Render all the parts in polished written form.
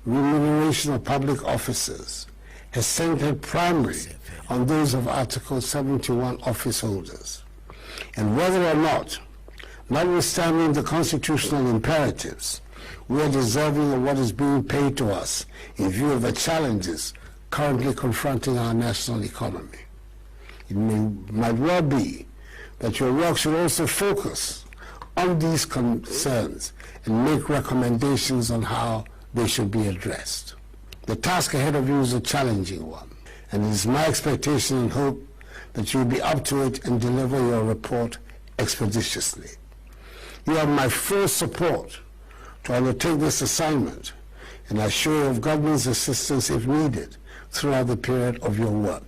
remuneration of public officers has centered primarily on those of Article 71 office holders. And whether or not, notwithstanding the constitutional imperatives, we are deserving of what is being paid to us in view of the challenges currently confronting our national economy. It might well be that your work should also focus on these concerns and make recommendations on how they should be addressed. The task ahead of you is a challenging one, and it is my expectation and hope that you will be up to it and deliver your report expeditiously. You have my full support to undertake this assignment, and I assure you of government's assistance if needed throughout the period of your work.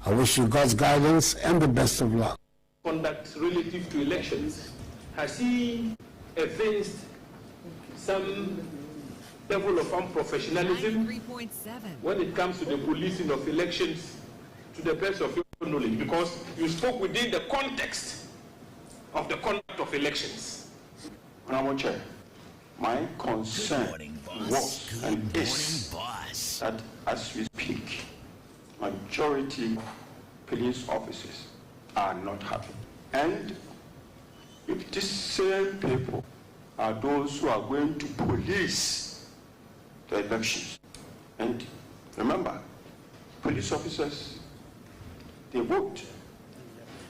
I wish you God's guidance and the best of luck. Conduct relative to elections, has he evinced some level of unprofessionalism when it comes to the policing of elections, to the best of your knowledge? Because you spoke within the context of the conduct of elections. Honorable Chair, my concern was and is that as we speak, majority police officers are not happy. And if these same people are those who are going to police the elections, and remember, police officers, they vote,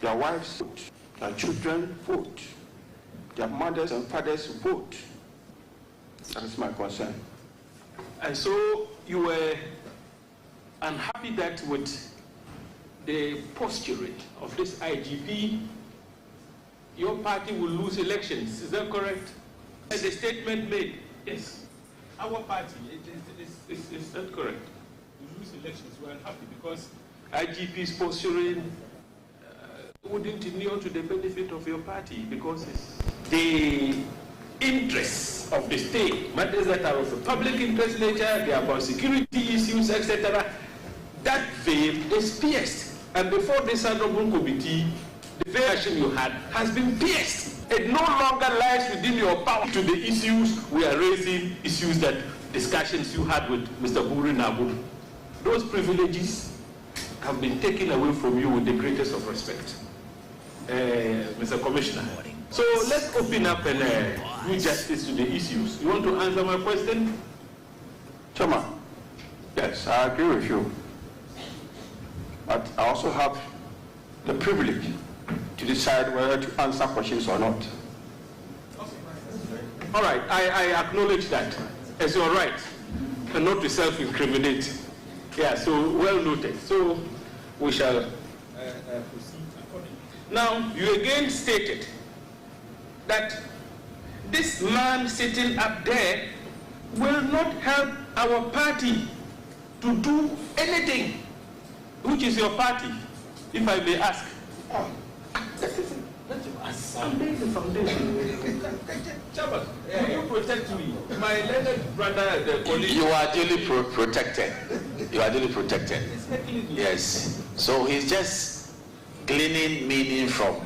their wives vote, their children vote, their mothers and fathers vote. That is my concern. And so you were unhappy that with the posturate of this IGP, your party will lose elections. Is that correct? The statement made, yes. Our party, is that correct? We lose elections. We are unhappy because IGP's posturing wouldn't inure to the benefit of your party, because the interests of the state, matters that are of a public interest nature, they are about security issues, etc., that veil is pierced. And before this honorable committee, the veil you had has been pierced. It no longer lies within your power to the issues we are raising, issues that discussions you had with Mr. Buri Nabu. Those privileges have been taken away from you with the greatest of respect, Mr. Commissioner. So let's open up and do justice to the issues. You want to answer my question? Chairman, yes, I agree with you. But I also have the privilege to decide whether to answer questions or not. All right, I acknowledge that as your right, and not to self-incriminate. Yeah, so well noted. So we shall proceed accordingly. Now, you again stated that this man sitting up there will not help our party to do anything. Which is your party, if I may ask? I'm laying the foundation. Chabas, will you protect me? My learned brother, the colleague. You are duly protected. You are duly protected. Yes. So he's just gleaning meaning from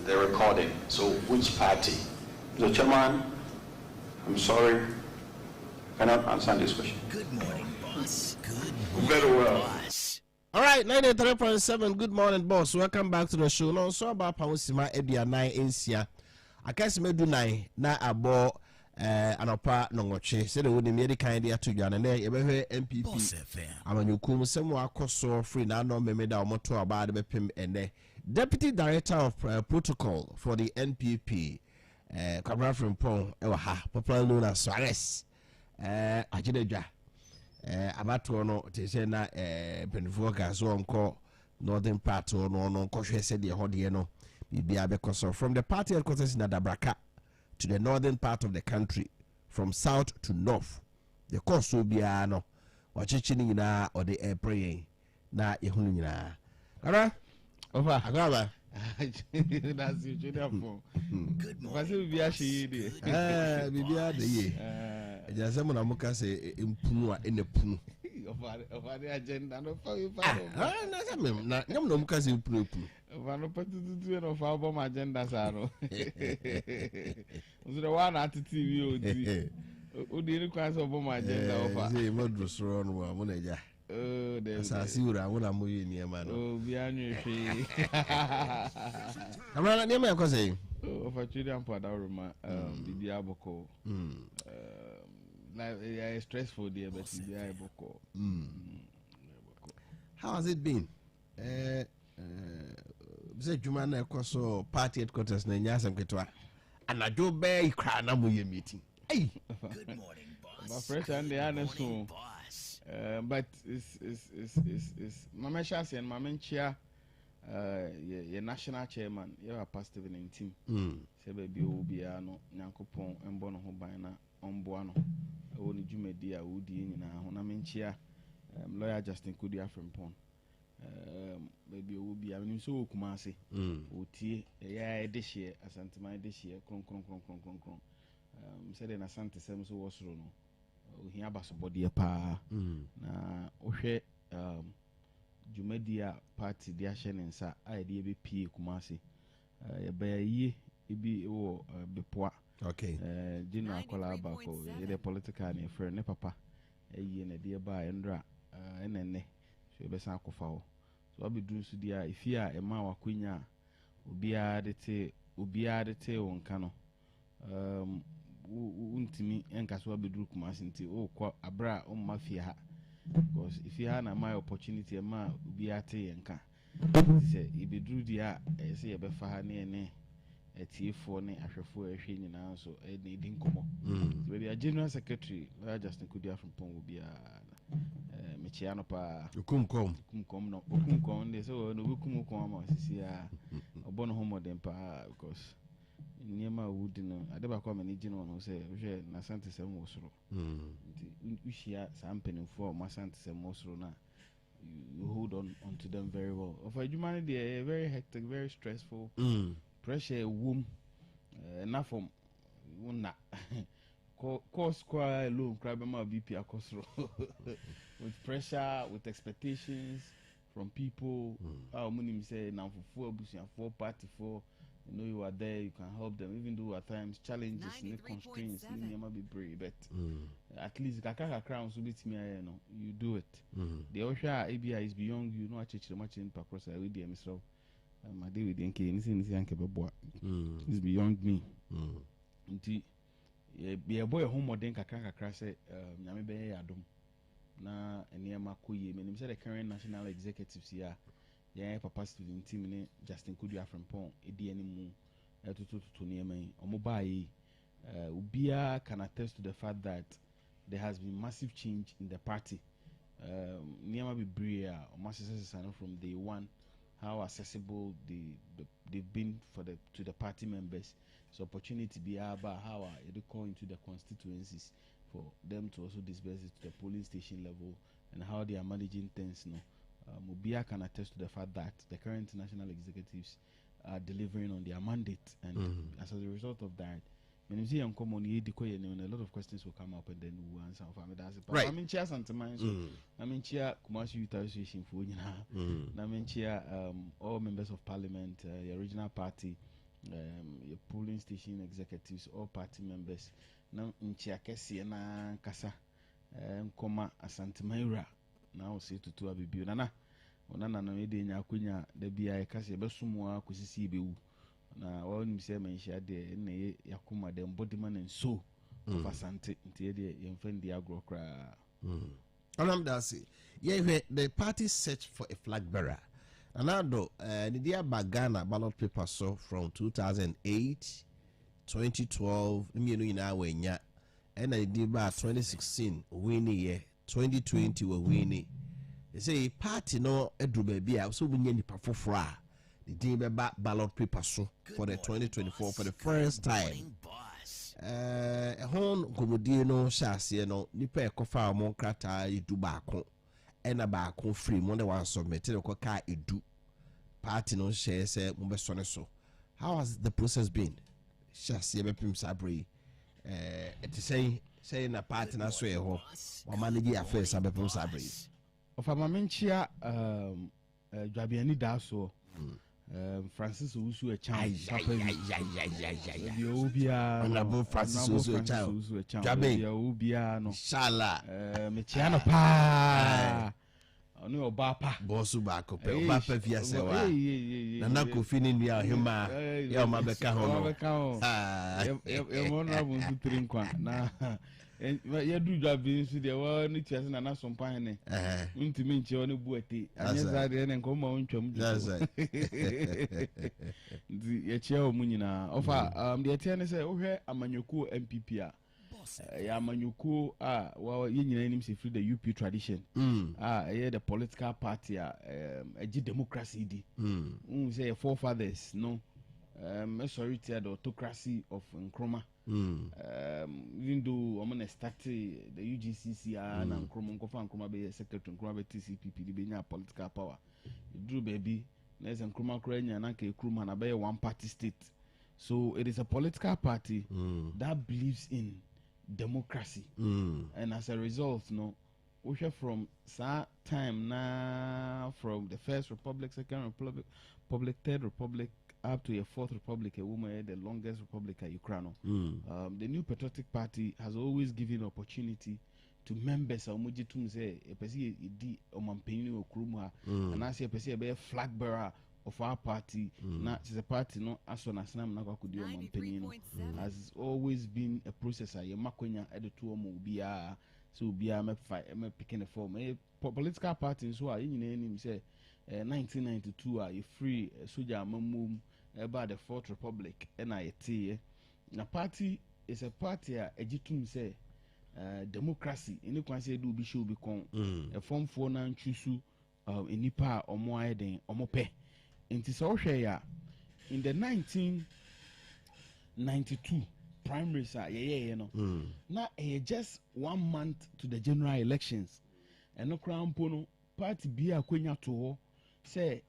the recording. So which party? The chairman, I'm sorry, I cannot answer this question. Good morning, boss. Good morning, very well. boss. All right, 93.7. Good morning, boss. Welcome back to the show. No, so about Pausima Edia 9 Insia. I guess me do 9 na abo anopa no ngoche. Say the wodi me dey kind dey to Ghana na ye be MPP. Boss FM. Amanyukum sem wa akoso free na no me da omoto aba de bepem ene. Deputy Director of Protocol for the NPP. Kwabra Frimpong e wa ha. Popular known as Suarez. Ajidedwa. Abato no te say na benefo ka so onko northern part no nko hwe se de hode no bibia bekoso from the party headquarters in Adabraka to the northern part of the country, from south to north. The course will be no wachichi ni nyina or the air praying na ehunu nyina ara ofa agaba that's you junior for good morning bibia shey bibia de ye just na muka say impunu a enepunu ofa the agenda no for you na say na nyam no muka say impunu ofa no patutu no for bomb agenda sa no so the one at TV odi Odi ni kwa so bo ma agenda ofa. Say modrusro no wa mo na ja. Oh, there's Asasi wura wo na mo yi niema no. Oh, bi anwe hwe. Amara niema ya kwa say. Ofa chidi ampa da roma bibi aboko. Like stressful there but bibi aboko. How has it been? Say juma na ekoso party headquarters na nyasam ketwa. Anajo be ikra na mo ye meeting. Hey, Good morning, boss. My fresh and the ANANSE. Boss. But it's Mama Shasi and Mama Chia, your national chairman, you're a pastor in 19. Say, baby, Obiano, Nankopon, and Bono Hobana, Ombuano. I only Jume dear Woody in Honamenchia, lawyer Justin Kudia from Pon. Baby, Obi, I mean, so Kumasi, Oti, a this year, as Antimai this year, cron. Said in Asante Semso was Rono. He has a body pa na ohwe Jumedia party dia hye nsa idea be pie Kumasi ye ba yi ebi wo bepoa okay. General Kola Abako the political ne friend ne papa yi na dia ba endra enenne so be san akofa wo so abedun su dia ifia e ma wakonya obiara de te wonka no untimi enkaso abeduru Kumasi nti kwa abra mafia ha because if you have my opportunity ma obi ate yenka say ibeduru dia say yebefa ha ne etiefo ne ahwefo ehwe nyina so ne di nkomo so be general secretary Justin Kudia from Pongo bia mechiano pa Kumkom no so no kumkom ma sisi a obono homo dem pa because Niema wood no adeba kwa manage no no say hwe na Asante Sem wosoro ushia some penifo ma Asante Sem wosoro na you hold on to them very well of adwuma they very hectic, very stressful, pressure womb enough from una course kwa low crab ma BP akosoro with pressure, with expectations from people how many say na for abusian for party for you know you are there, you can help them, even though at times challenges and constraints you might be brave, but at least kaka crowns will be me, you know, you do it. The OSHA APPIAH is beyond you, know, actually much in across with the myself. My day with the it's beyond me. Be a boy home or then kaka say, Yamibe Adum. Na Eniema Kuye, meaning the current national executives here. Yeah, papa student team Justin Kudia from Pon, Edi Animu, to Niamey, Omobai. Ubia can attest to the fact that there has been massive change in the party. Niama Bibria, or Masters from day one, how accessible they've been to the party members. So opportunity be about how they call into the constituencies for them to also disperse it to the polling station level and how they are managing things now. Mubia can attest to the fact that the current national executives are delivering on their mandate, and as a result of that, when you see them come on a lot of questions will come up and then we'll answer. Right. I mean, chair Santaman, I mean, chair Kumasi Youth Association for I mean, chair all members of parliament, your regional party, your polling station executives, all party members. Now, in chair Kessi and Kasa, Koma Asantimaira. Now say to abibi nana onana na ede nya akonya da bia e kase besumu akosisi bewu na won se menhia de na yakoma de embodiment and so of Asante nti de yemfa ndi agro kra Onam dasi ye the party search for a flag bearer anado ni dia bagana ballot paper so from 2008 2012 mienu nyina wanya and I did ba 2016 winning year 2020 were winning. They say party no edru baby so we need foforo the day ballot paper so for the 2024 for the first time. Hon komodie no shase no nipa ekofa amon krata edu baako ena baako free mo de wan submit the ka edu party no share say mo be so. How has the process been? Shase be pim sabre it is saying a partner so ho or manage affairs abepon sabre of a mamenchia dwabiani da so Francis Owusu Ay, Papa ay, bi. ay, ay, ay, ay, ay. Deɛ Obia Honorable Francis Owusu Jabe. Deɛ Obia no. Inshallah. Mekyia no paa. Ɔne ɔbaa pa. Bosu baako pe oba pa fi asewa. Nana Kofi ni nua hema. Ya ma beka ho no. Ah. Honorable nso tiri nkwa na yɛdu dwa bi nso deɛ wɔ ne tia sɛ nana sompa hene ntumi nkyɛ wɔ ne bu ate anyɛ saa deɛ ne nkɔma wo ntwam dwo nti yɛkyia wɔ mu nyinaa ɔfa deɛ ɛteɛ ne sɛ wohwɛ amanyɔkuo MPP a ɛyɛ amanyɔkuo a yɛ nyinaa anim sɛ firi the UP tradition a ɛyɛ the political party a ɛgye democracy di wohu sɛ yɛ forefathers no sorry to the autocracy of Nkrumah. Even though I'm gonna start the UGCC and Nkrumah be secretary Nkrumah be TCPP the be political power. Drew baby, there's Nkrumah Krenya and Nkrumah na be one party state. So it is a political party that believes in democracy. And as a result, we share from that time now from the First Republic, Second Republic, Third Republic up to a Fourth Republic, a woman the longest republic at Ukraine. The New Patriotic Party has always given opportunity to members of Mujitum say a person di omampeni okruma and I say a person be a flag bearer of our party. Now it's a party no as soon as nam na kwakudi omampeni has always been a process. A makonya editu omo bia so bia me picking a form a political party so a yin say 1992 a free soldier mamum about the Fourth Republic NIT. The party is a party a ejitum say democracy any kwan say do be show be con a form for na chusu enipa omo ayeden omo pe nti so hwe ya in the 1992 primaries a no na just 1 month to the general elections and no krampo no party bi akwenya to ho say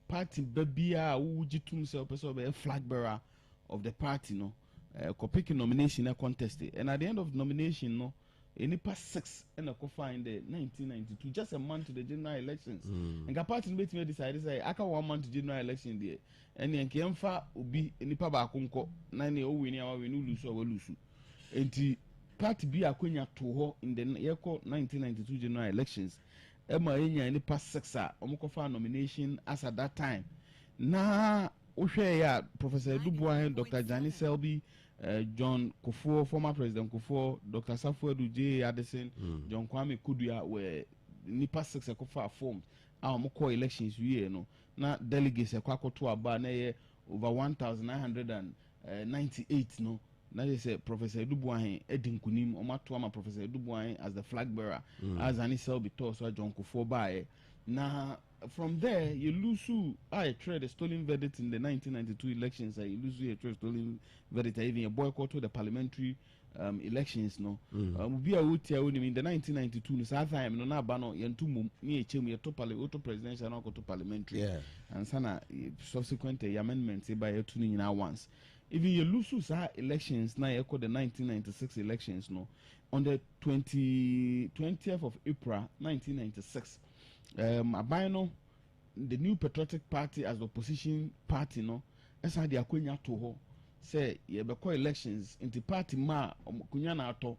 party babia who jitum say person be a flag bearer of the party no pick nomination contest and at the end of the nomination no any past 6 and a KOFI in the 1992 just a month to the general elections and the party meeting decided say aka 1 month to general election there and the nkemfa obi nipa ba konko na ne o wini awa we no lusu awa lusu enti party bi akwenya to ho in the year 1992 general elections Emma enya any past 6 omokofa nomination as at that time na ohwe ya Professor Dubois, Dr. Jani Selby, John Kufuor, former President Kufuor, Dr. Safuedu J. Addison, John Kwame Kudua were nipa 6 ekofa formed omoko elections we no na delegates ekwakoto aba na ye over 1998 no na say Professor Dubois edinkunim omato ama Professor Dubois as the flag bearer as Ani Selby so John Kufuor bae na from there you lose I trade a stolen verdict in the 1992 elections. You lose a trade stolen verdict even a boycott to the parliamentary elections no be a would tell in the 1992 South time no na bano yentu ni echem ye to presidential no to parliamentary and sana subsequent amendments by a tuning now once even you lose elections na echo the 1996 elections no on the 20th of April 1996 abino the New Patriotic Party as the opposition party no esa de akwenya to ho say ye be call elections into party ma kunya na ato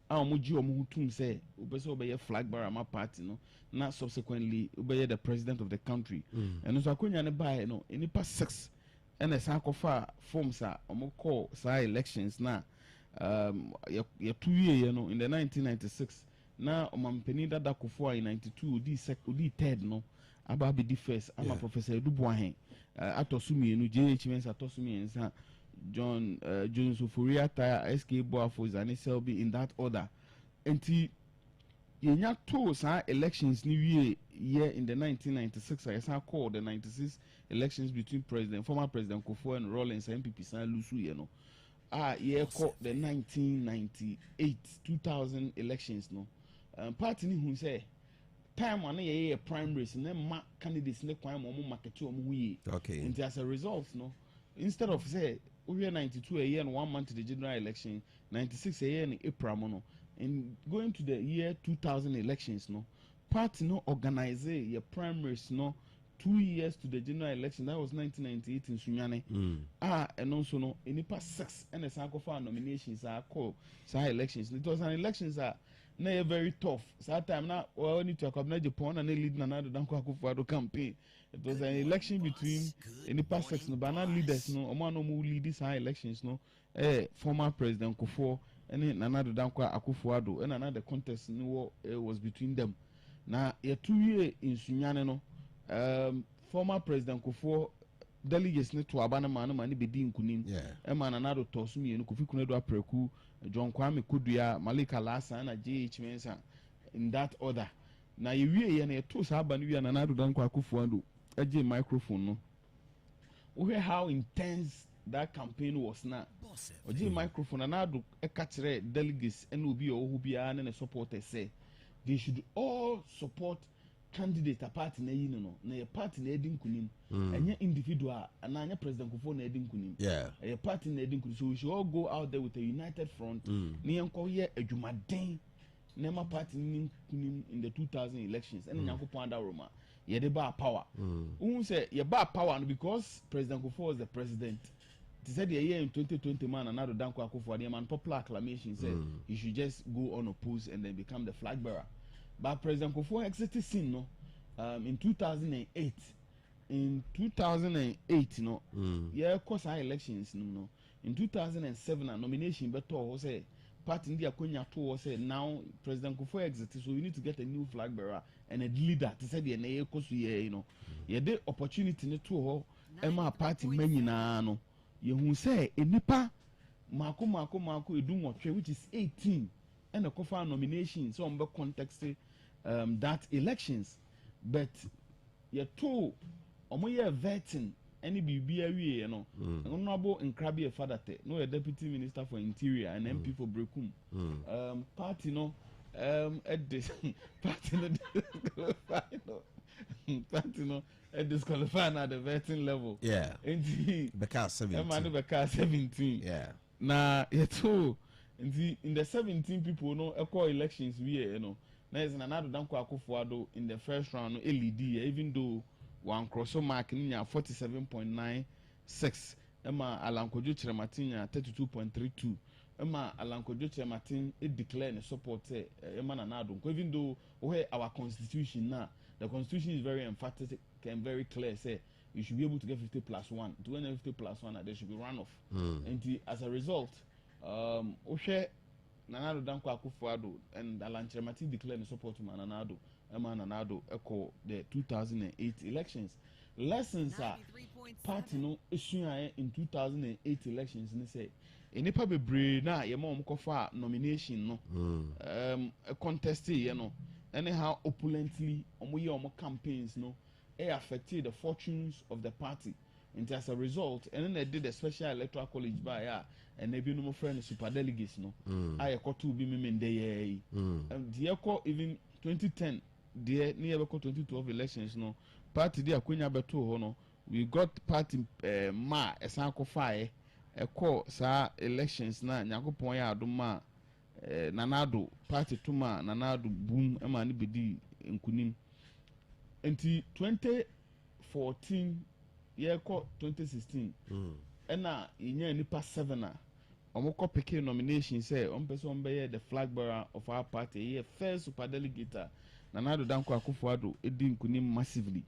a omoji omohutum say obese obeye flag bearer ma party no na subsequently obeye the president of the country and so akwenya ne buy no any past 6 and esa kofa forms a omoko sa elections na ye 2 year no in the 1996 na omampeni dada Kufuor in 92 odi third no aba be the first ama Professor Dubois atosumi enu JH Mensa atosumi ensa John Jones Oforia Taya SK Boafo Zani Selby in that order enti yenya to sa elections ni wie year in the 1996 I sa call the 96 elections between former President Kufuor and Rawlings MPP san lusu ye no ye call the 1998 2000 elections no party ni hu say time one ye primaries na ma candidates ne kwan mo market o mo hu okay and as a result no instead of say we 92 a year and 1 month to the general election 96 a year in April no and going to the year 2000 elections no party no organize your primaries no 2 years to the general election, that was 1998 in Sunyane. And also no, in the past 6 and the Sankofa nominations are called elections. It was an elections that na very tough. So that time now, well, need to accompany Japan and they lead another Danko Akufo-Addo campaign. It was an election between in the past 6 no, but not leaders no, Omano who lead these high elections no, former President Kufuor and then another Danko Akufo-Addo and another contest no was between them. Now, 2 years in Sunyane no, former President Kufuor delegates ne to abana man man be di nkunim man anado tosumi no Kofi Kunedo Apreku John Kwame Kudua Malika Lassa na JH Mensa in that order na yewie ye na to sa aba no wi na anado Danko Akufo-Addo age microphone no we hear how intense that campaign was now oje microphone anado e ka kire delegates and obi o hu bia na supporters say they should all support candidate a party na yi no na party na edi nkunim enye individual na anya President Kufuor na edi nkunim a party na edi nkunim, so we should all go out there with a united front na yenko ye adwumaden na ma party ni nkunim in the 2000 elections and Nyankopon Adaroma ye de ba power who say ye ba power because President Kufuor was the president. He said the year in 2020 man another Danko Akufo-Addo man popular acclamation said he should just go unopposed and then become the flag bearer. But President Kufuor exited scene no in 2008. In 2008 no yeah course our elections no in 2007 a nomination beto say party India Konya to say now President Kufuor exited, so we need to get a new flag bearer and a leader to say the na kosu ye you know yeah the opportunity ne to ho ema party manyina no ye hu say enipa mako edun wotwe which is 18 and a kofa nomination so on context that elections but ye to omo ye vetting any bibi awie you know honorable Nkrabi Fadate no a deputy minister for interior and MP for Brekum party no at this party no at disqualify at the vetting level and he Beka 17 na ye to in the 17 people no equal elections we you know na is another Danko Akufo-Addo in the first round no LED even though one cross mark nya 47.96 ema Alankojo Chirematin nya 32.32 ema Alankojo Chirematin it declare the support ema nanado even though our constitution now the constitution is very emphatic and very clear say you should be able to get 50+1 to win 50+1 there should be runoff and as a result Nanado Danko Akufo-Addo and Alan Chirematin declared support to Nanado echo the 2008 elections. Lessons are party no issue in 2008 elections and say enipa bebre na ye ma omkofa nomination no a contest you know anyhow opulently omo campaigns no affected the fortunes of the party. And as a result, and then they did a special electoral college by and they be no more friend super delegates no. I got to be men day and the even 2010 the near 2012 elections no party there Queen Beto no we got party ma a sanko fire a call sa elections na Nyankopon ya adoma nanado party to ma nanado boom e ma ni bedi nkunim enti 2014 year 2016 ena inya nipa 7 a omoko peke nomination say person be the flag bearer of our party here first super delegate Nanado Danko Akufo-Addo edi nkunim massively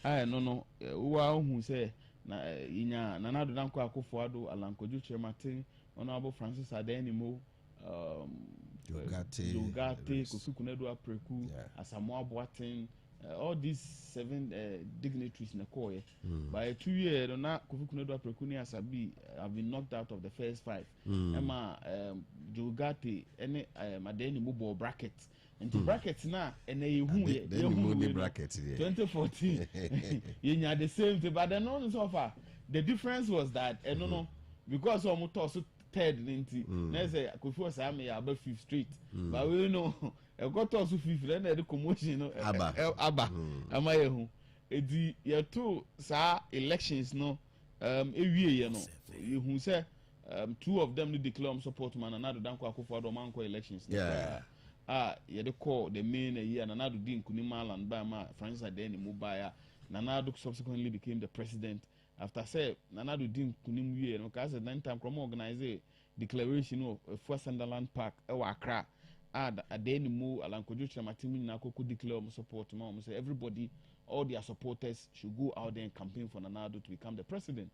no wa hu say na inya Nanado Danko Akufo-Addo Alankojo Chirematin Honorable Francis Adenimo Jogate Kofi Kunedo Apreku Asamoah Boateng all these 7 dignitaries in the core by 2 years na Kofi Kunedo Apreku ni Asabi have been knocked out of the first 5 Emma Jogate any Adenimo bo bracket and the brackets na and ye bracket 2014 you the same thing but then no so far the difference was that no because almost also third ninety na say Kofi was am ya about 5th straight but we know e got also 5th then the commotion no aba ama ye hu edi ye to sa elections no ewie ye no you hu say 2 of them declare support man Nanado Danko Akufo-Addo manko elections ye the call the main year Nanado di nkunim Alan ba ma Francis Adenimo ba ya Nana Addo subsequently became the president. After say Nana Addo didn't kunim year, no, because at that time, Kromo organized a declaration of First Sunderland Park, Accra. At the end, more Alan Kojo Matimi Nako could declare support. Mom say everybody, all their supporters should go out there and campaign for Nana Addo to become the president.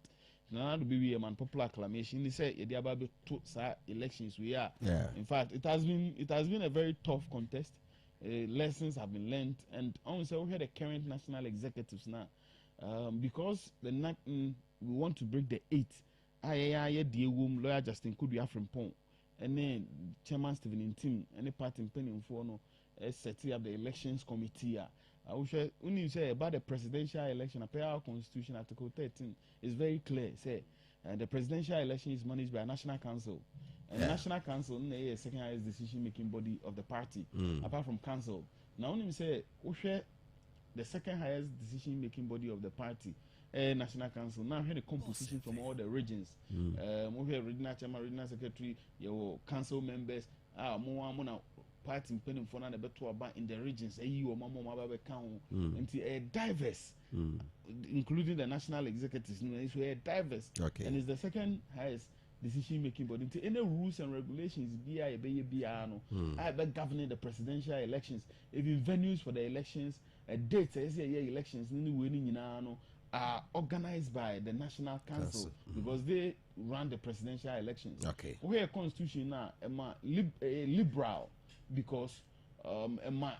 Nana Addo be a man popular acclamation. He said, "Yedi ababe to sa elections we are." Yeah. In fact, it has been a very tough contest. Lessons have been learned, and also we had the current national executives now, because we want to break the 8. Lawyer Justin Kudu from Pong, and then Chairman Stephen Tim, any party penning for no setting up the elections committee. I wish when you say about the presidential election, APPIAH Constitution Article 13 is very clear. Say the presidential election is managed by a national council. And the National Council is the second highest decision-making body of the party, apart from council. Now, when you say the second highest decision-making body of the party, National Council, now we have the composition from all the regions. We have regional chairman, regional secretary, your council members, party pending for in the regions. Diverse, including the national executives. It's diverse, and it's the second highest decision making body. Any rules and regulations governing the presidential elections, even venues for the elections, dates elections are organized by the National Council because they run the presidential elections. Where constitution now liberal because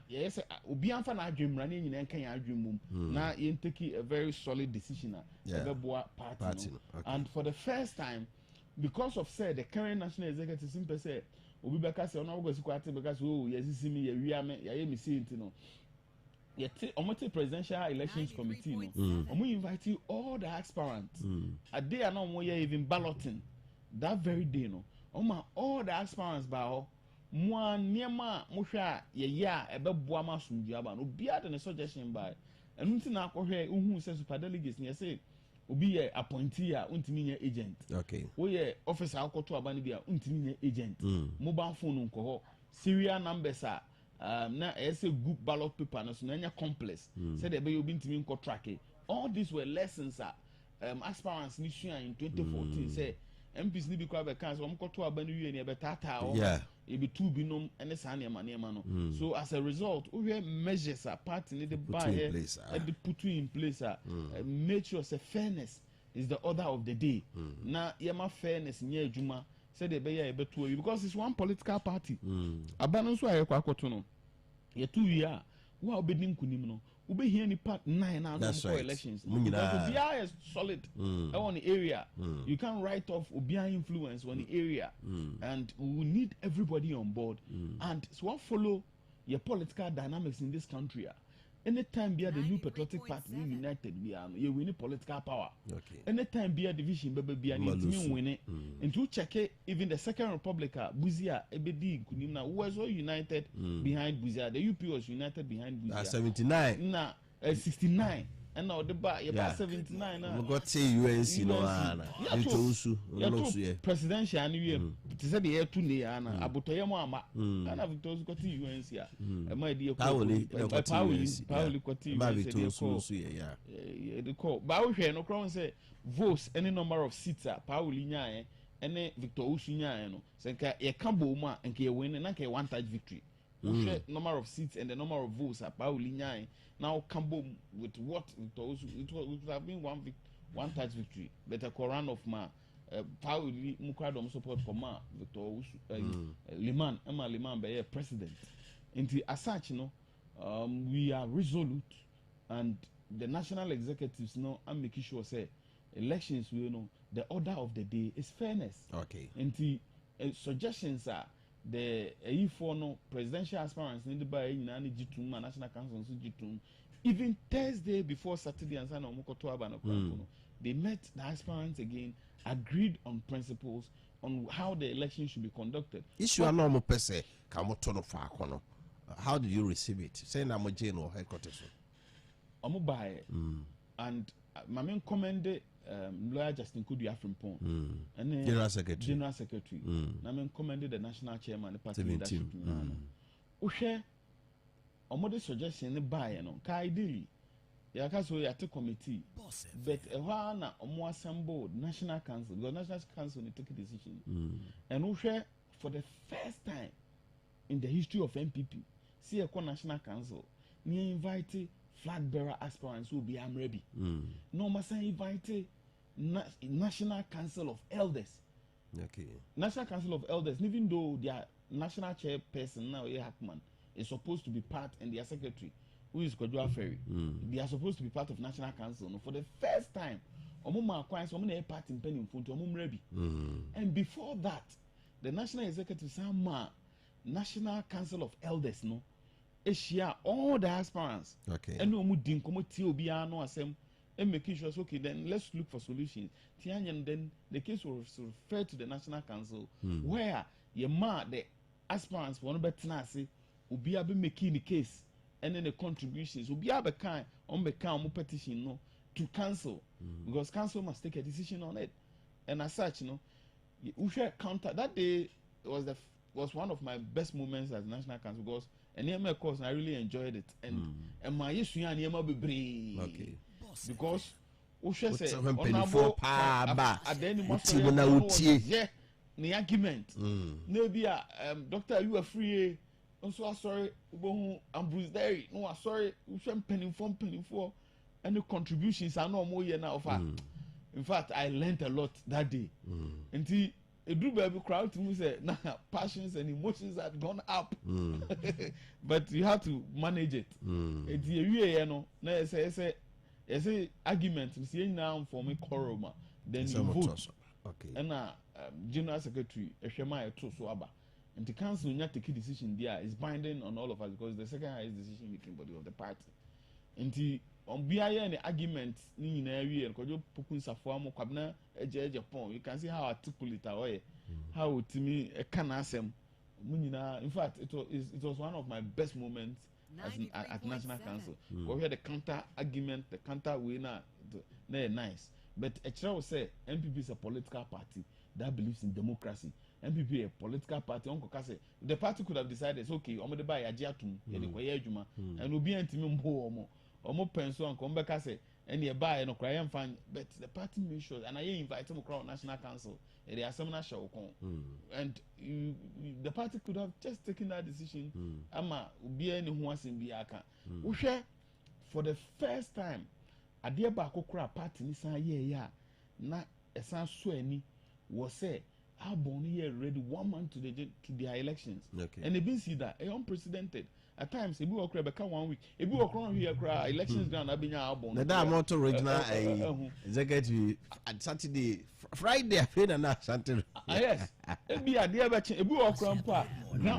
yes, Obianfa na adwem running in Enkan adwem na yen take a very solid decision party. And for the first time, because of say the current national executive simply say obi beka say ona go sikwate because yes see me ya me ya me see no yet omote presidential elections committee no omo invite all the aspirants a day na omo even balloting that very day no omo all the aspirants ba ho mo niema mo hwa ya ebeboa masumdua ba no bia de suggestion ba enu nti na akohwe uhu say super delegates ne say obi ye appointee a untimi nye agent. We ye officer akoto aba ne bia untimi nye agent. Mobile phone nko ho serial numbers a na say group ballot paper no so na nya complex. Say the be obi ntimi nko track. All these were lessons aspirants ni sua in 2014 say MPs ni bi kwa be kan so mkoto aba ne wie ne be tata o e be two binom ene sa ne ma no. So as a result we have measures party need the buy and put in place make sure say fairness is the order of the day. Na yema fairness nya adwuma say the be ya be two because it's one political party. Abano so ayekwa akoto no ye two year wa obedi nkunim no ube hear ni part 9 now for elections because Obia is solid on the area. You can't write off Obia influence on the area, and we need everybody on board. And so what follow your political dynamics in this country. Anytime be the new patriotic party we united you win political power. Anytime be a division be an win it. And to check it, even the Second Republic Buzia ebedi kunimna was all united behind Buzia. The UP was united behind Buzia. 79 na 69 and now the bar 79 now. We got say UNC no ana. You presidential and you said the year 2 ne ana abotoye mo ama. Ana Victor got UNC ya. E ma dey Pauli the call. But we hear no crown say votes any number of seats Pauli nya any Victor Usu nya no. Say ka ye kan bo mu and ke win na ke one touch victory. Number of seats and the number of votes at Pauli Nyai now come with what it would have been one touch victory. But a Koran of ma Pauli Mukadom support for ma Victor Liman Emma Liman be president. Into as such, we are resolute, and the national executives and making sure say elections the order of the day is fairness. Into suggestions are the E4 presidential aspirants need to buy G2 National Council G2. Even Thursday before Saturday and Sunday, they met the aspirants again, agreed on principles on how the election should be conducted. Issue a normal person kamotono fa akono. How did you receive it? Saying I'm a general headquarters. And my main commended lawyer Justin Kudu from Pong and General Secretary. I mean commended the national chairman, the party leadership. Share a modest suggestion the buy ideally yaka so yate committee but na omo assembled national council because national council need take a decision and we share for the first time in the history of MPP see a national council ni invite flag bearer aspirants who be ready no must invite national council of elders. Okay. National council of elders even though their national chairperson now Hackman is supposed to be part and their secretary who is Kodua Ferry. They are supposed to be part of National Council. No, for the first time, Omuma acquires Omuna part in Penny Funto Omumrebi. And before that, the National Executive Sama National Council of Elders, no, share all the aspirants. Okay. And no mudin komo TOBR no asem and making sure okay, then let's look for solutions. Tianyan then the case was referred to the National Council where the aspirants want to be nasi ubi be making the case. And then the contributions will be able to petition no to council because council must take a decision on it. And as such, we should counter that day was one of my best moments as national council because and course I really enjoyed it and my issue and be okay because we should say honorable at the end of the argument maybe doctor you are free. So sorry, I'm Bruce Derry. No, sorry, we shouldn't penny for any contributions. I know more now. In fact, I learned a lot that day. And a do baby crowd to me say, nah, passions and emotions had gone up. But you have to manage it. It's you know, say argument. You see now for me quarrel, then you vote. Okay. And general secretary, Eshema Tosuaba. And the council will not take a decision there is binding on all of us because the second highest decision making body of the party. And the on BIA and the argument in area and could you put Safuamo Kabna Japon, you can see how articulate away, how to me a can asem. In fact, it was one of my best moments at National Council. We had the counter argument, the counter winner, they're nice. But a will say MPP is a political party that believes in democracy. MPP a political party. Uncle Kase, the party could have decided, okay, I'm going to buy a Jatum, and we'll be intimate more pencil and come back and you buy and cry and find. But the party made sure, and I invite them across National Council, and they are seminar show. And the party could have just taken that decision. Ama, be any who was in Biaka. We share for the first time. Adia Bakokra party Nisa yeah, na a san sweni was say. How Bonnie here ready 1 month to their elections. Okay. And they been see that unprecedented. At times, if we walk around 1 week, if we walk around here, elections ground, I've been out. The diamond original executive at Saturday, Friday, I feel and Saturday. Yes, it be a dear batch. If we walk around,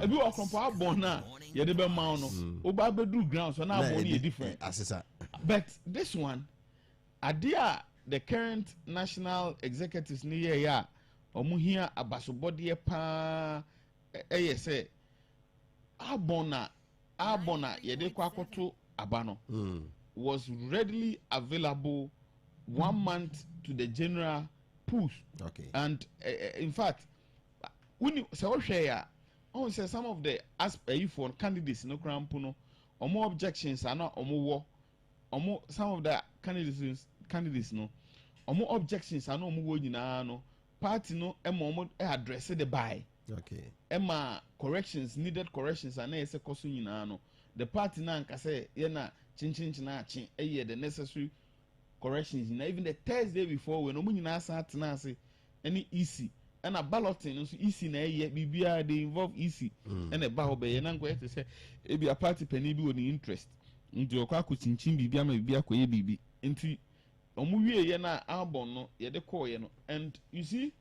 if we walk around, Bona, you're the Bemano, Oba do ground, so now Bonnie different. But this one, Adia, the current national executives near ya. Omuhia abasobodie pa say abona yede kwakoto abano was readily available 1 month to the general pools. Okay. And in fact when so share on say some of the for candidates no crampuno or more objections are not omo some of the candidates no or more objections are no omo nyina no party no emo address the buy. Okay. Emma corrections needed corrections and say koso nyina no the party na nka say ye na chinchin na chi the necessary corrections na even the Thursday before when omo nyina start na say any easy and a balloting so easy na bibia they involve easy and a ba obey na nko say e be a party penny bi woni interest nti okwa ko chinchin bibia ma bibia ko ye bibi nti omuwie na album no ye de call ye no. And you see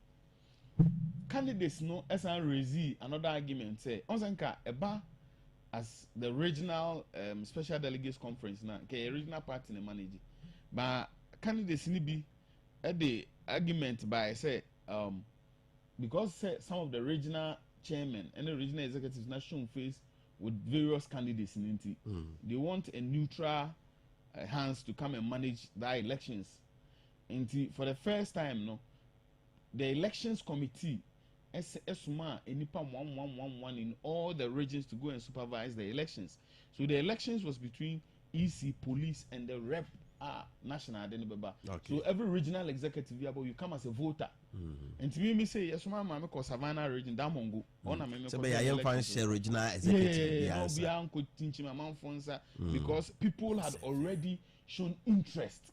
candidates no esan raise another argument say onsenka eba as the regional special delegates conference na ke regional party na manage but candidates ni bi the argument by say because some of the regional chairmen and the regional executives na shown face with various candidates in it, they want a neutral hands to come and manage the elections. And for the first time, no, the elections committee esuma enipa 1111 in all the regions to go and supervise the elections. So the elections was between EC, police, and the rep national de beba. Okay. So every regional executive you come as a voter. And to me say yes, my cause Savannah region Damongo. So be I am share regional executive. Yeah, be uncle teaching my mom fonsa because people had already shown interest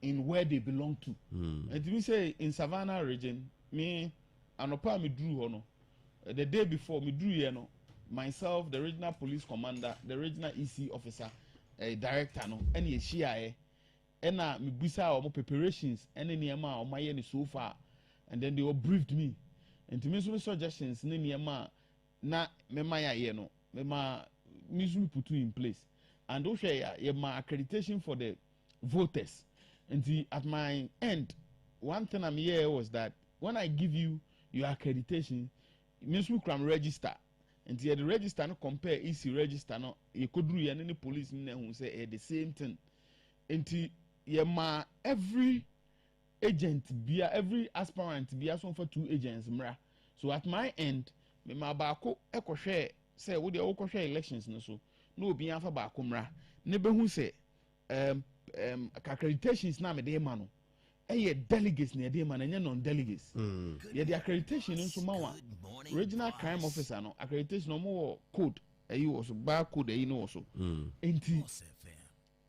in where they belong to. And to me say in Savannah region, me anopa me drew hono. The day before me drew here no. Myself, the regional police commander, the regional EC officer, director no, any share and me busa or preparations any niema or my any so far, and then they all briefed me. And to me some suggestions ni niema na me maya ye no, me ma me put in place. And also yeah my accreditation for the voters. And at my end, one thing I'm here was that when I give you your accreditation, me can register. And the register no compare EC register no you could do any police who say the same thing. And ma every agent be every aspirant be as one for 2 agents mra. So at my end, me ma baako eko share say we dey oko share elections no so no be afa baako mra. Ne be hu say accreditations na me dey ma no. Delegates near them and non-delegates. Yeah, the accreditation in Sumawa, regional crime officer no accreditation no more code. You also bar code you know also. Ain't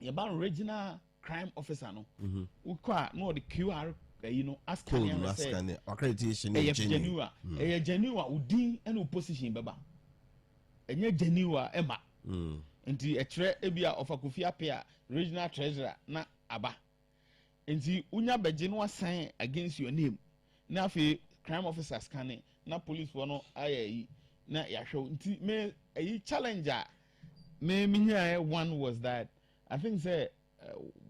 about regional crime officer no. We call no the QR you know asking accreditation. Genuine udin and opposition baba. And genuine Emma. Ain't a tre ebia of a KOFI APPIAH regional treasurer na aba. Nti unya beje no assign against your name na fe crime officers scanning na police for no ayi na ya show nti me a challenger me one was that I think say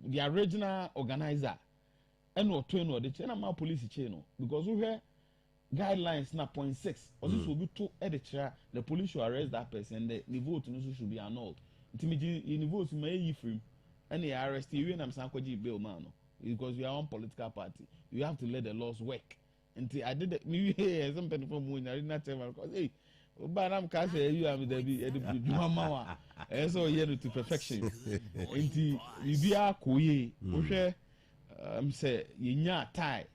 the original organizer and or train or the chain na police chain no because we hear guidelines na 0.6 or this will be to editor the police should arrest that person the vote no should be annulled nti me vote may yi free and the arrest you and I'm sankoji bail man no. Because we are one political party, you have to let the laws work. And I did it. Me some people from when I did not tell my because hey, but I'm can't say you have the mama. So here to perfection. And we be a koye. Okay, say you tie.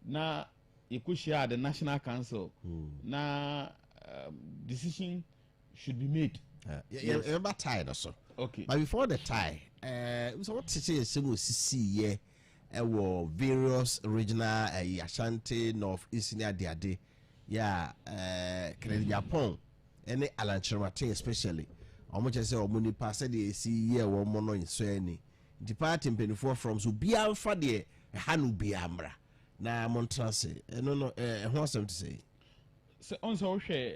Na you could share the National Council. Na decision should be made. Yeah, about tie also. Okay. But before the tie, so what to say? Some see various regional Ashanti, North East near Diade, Japan, and Alanchemate especially. How much I say, Omuni pass the see here one mono in Sweni. Departing 24 from Zubian Fadi, Hanu Biamra. Na Montrance, no, what's them to say? So, also, share,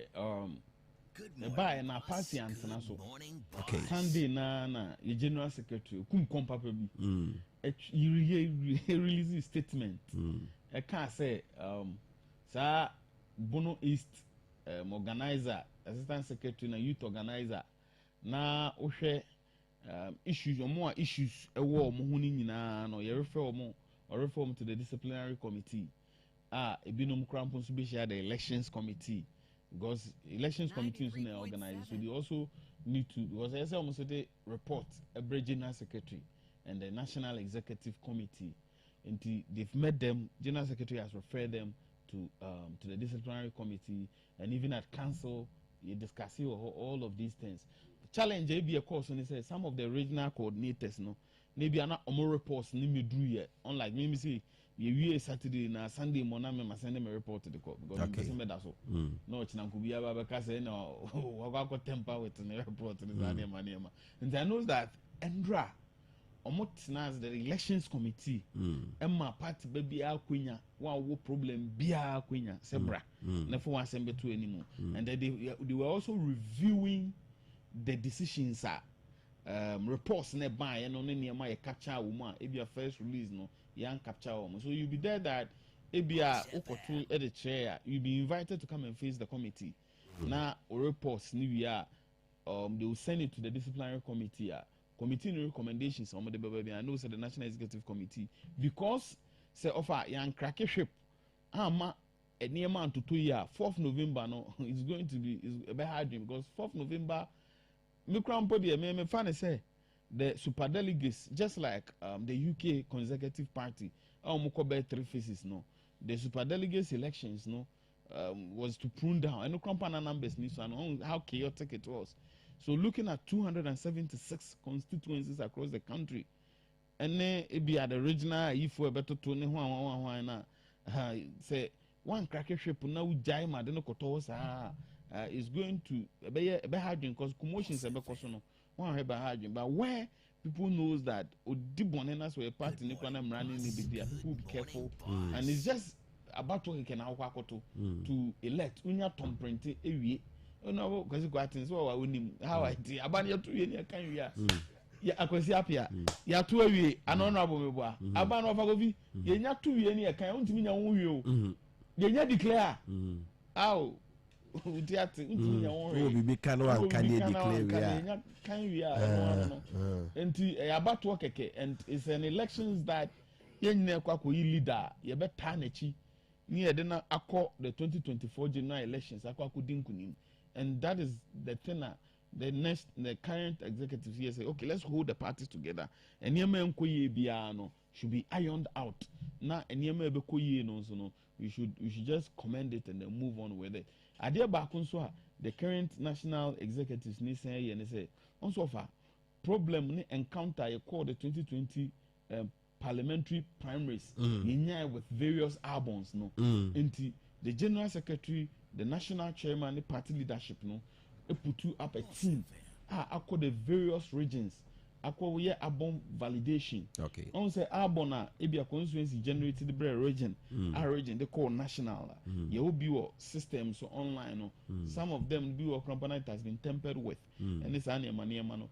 buy na party and so. Okay. Sunday na your general secretary kum kompa bi. You release a statement. I can't say sir Bono East organizer, assistant secretary na youth organizer na ohwe issues or more issues ewo mo huni nyina no you refer to the disciplinary committee. Ebinom krampon so be share the elections committee. Because elections committee is organized, so they also need to, because I say almost a report, a regional secretary and the national executive committee, and they've met them. General secretary has referred them to the disciplinary committee, and even at council, you discuss all of these things. The challenge be of course when they say some of the regional coordinators, no, maybe are not more reports ni me do yet. Unlike me say. You Saturday na Sunday morning, I send them a report to the court because that's all. No, it's not Kubia because no, I got temper with the report to the Zania. And I know that Endra, Omotnas, the elections committee, Emma party baby Alquinia, one problem, Bia Alquinia, Sebra, never one send to anymore. And they were also reviewing the decisions. Reports nearby and on any of my capture woman if your first release no young capture woman so you'll be there that ABIAH okotu at the chair you'll be invited to come and face the committee now reports new year they will send it to the disciplinary committee committee recommendations on the baby I know so the National Executive Committee because say offer young crackship ma a near month to 2 years 4th November no it's going to be a bit hard because 4th November me crampo de me fan say the superdelegates, just like the UK Conservative Party, 3 phases, no. The superdelegates elections, no, was to prune down. And no company numbers, so how chaotic it was. So looking at 276 constituencies across the country, and then it be at the regional, if we're better to say one cracker ship now jaima then kotos is going to be harding because commotions are because no one have harding, but where people knows that Odibonenas were part in the running people be careful, and it's just about what he can to elect unya tom print ewie no because go attend so how I did abanya to you can we ya akwesi apia ya to awie honorable meboa aban of agovi ye nya to wie ne kan untimi nya wo wie o ye nya declare aw utiate untimi nya wo wie bibi kan wan kan ye declare we ya kan we no enti abato keke, and it's an elections that ye nyina kwako yi leader ye beta na chi ni ye de na akọ the 2024 general elections akwako dinkunim, and that is the thing the current executives here say, okay, let's hold the parties together. And yema enkoye biano should be ironed out. Na yema ebekoye no so no. We should just commend it and then move on with it. Adia bakunso the current national executives ni say and say on so far problem ni encounter you call the 2020 parliamentary primaries with various albums no. Into the general secretary, the national chairman, the party leadership no. Put up a team. Across the various regions. Across we album validation. Okay. On say album be a constituency generated the region. Our region they call national. You will be systems so online. Some of them be component has been tempered with. And this mano.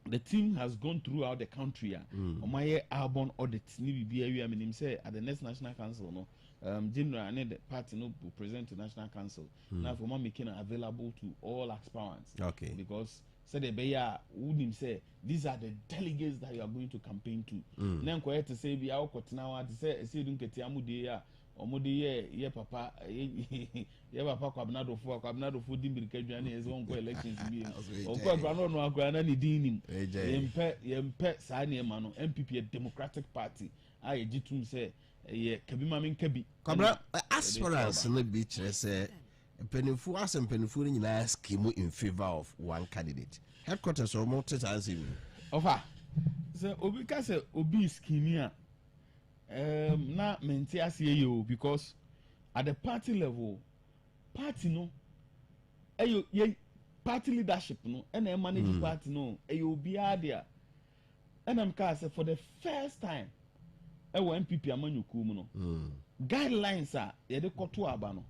The team has gone throughout the country. My album audits ni be area meaning say at the next national council no. General and the party no will present to National Council. Now for making it available to all aspirants. Okay. Because said the Beya wouldn't say these are the delegates that you are going to campaign to. Then quiet to say be our now to say don't get Yamudia or Modi ye papa ye papa Kwabnado for Dimbi is one elections being of course no Granani Dinim. Yempe Sani Mano MPP Democratic Party. I jitum say kabima min kabi kabra aspirants no be chere say penifo asem penifo ni nyina scheme in favor of one candidate headquarters or multi-task ofa say obi ka say obi scheme na menti asiye yo because at the party level party no ayo party leadership no and manage party no ayo obi adia and am ka say for the first time MPP amanyuku no guidelines are yede koto aba no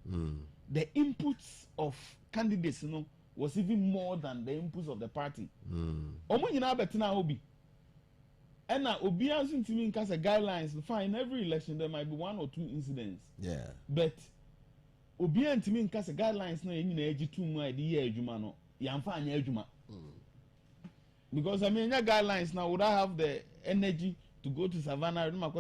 the inputs of candidates no was even more than the inputs of the party omo nyina betina obi na obi anso ntimi nka say guidelines fine every election there might be 1 or 2 incidents but obi ntimi nka say guidelines no nyina agitu mu a de ye adwuma no yamfa anya adwuma because I mean guidelines now would I have the energy to go to Savannah, original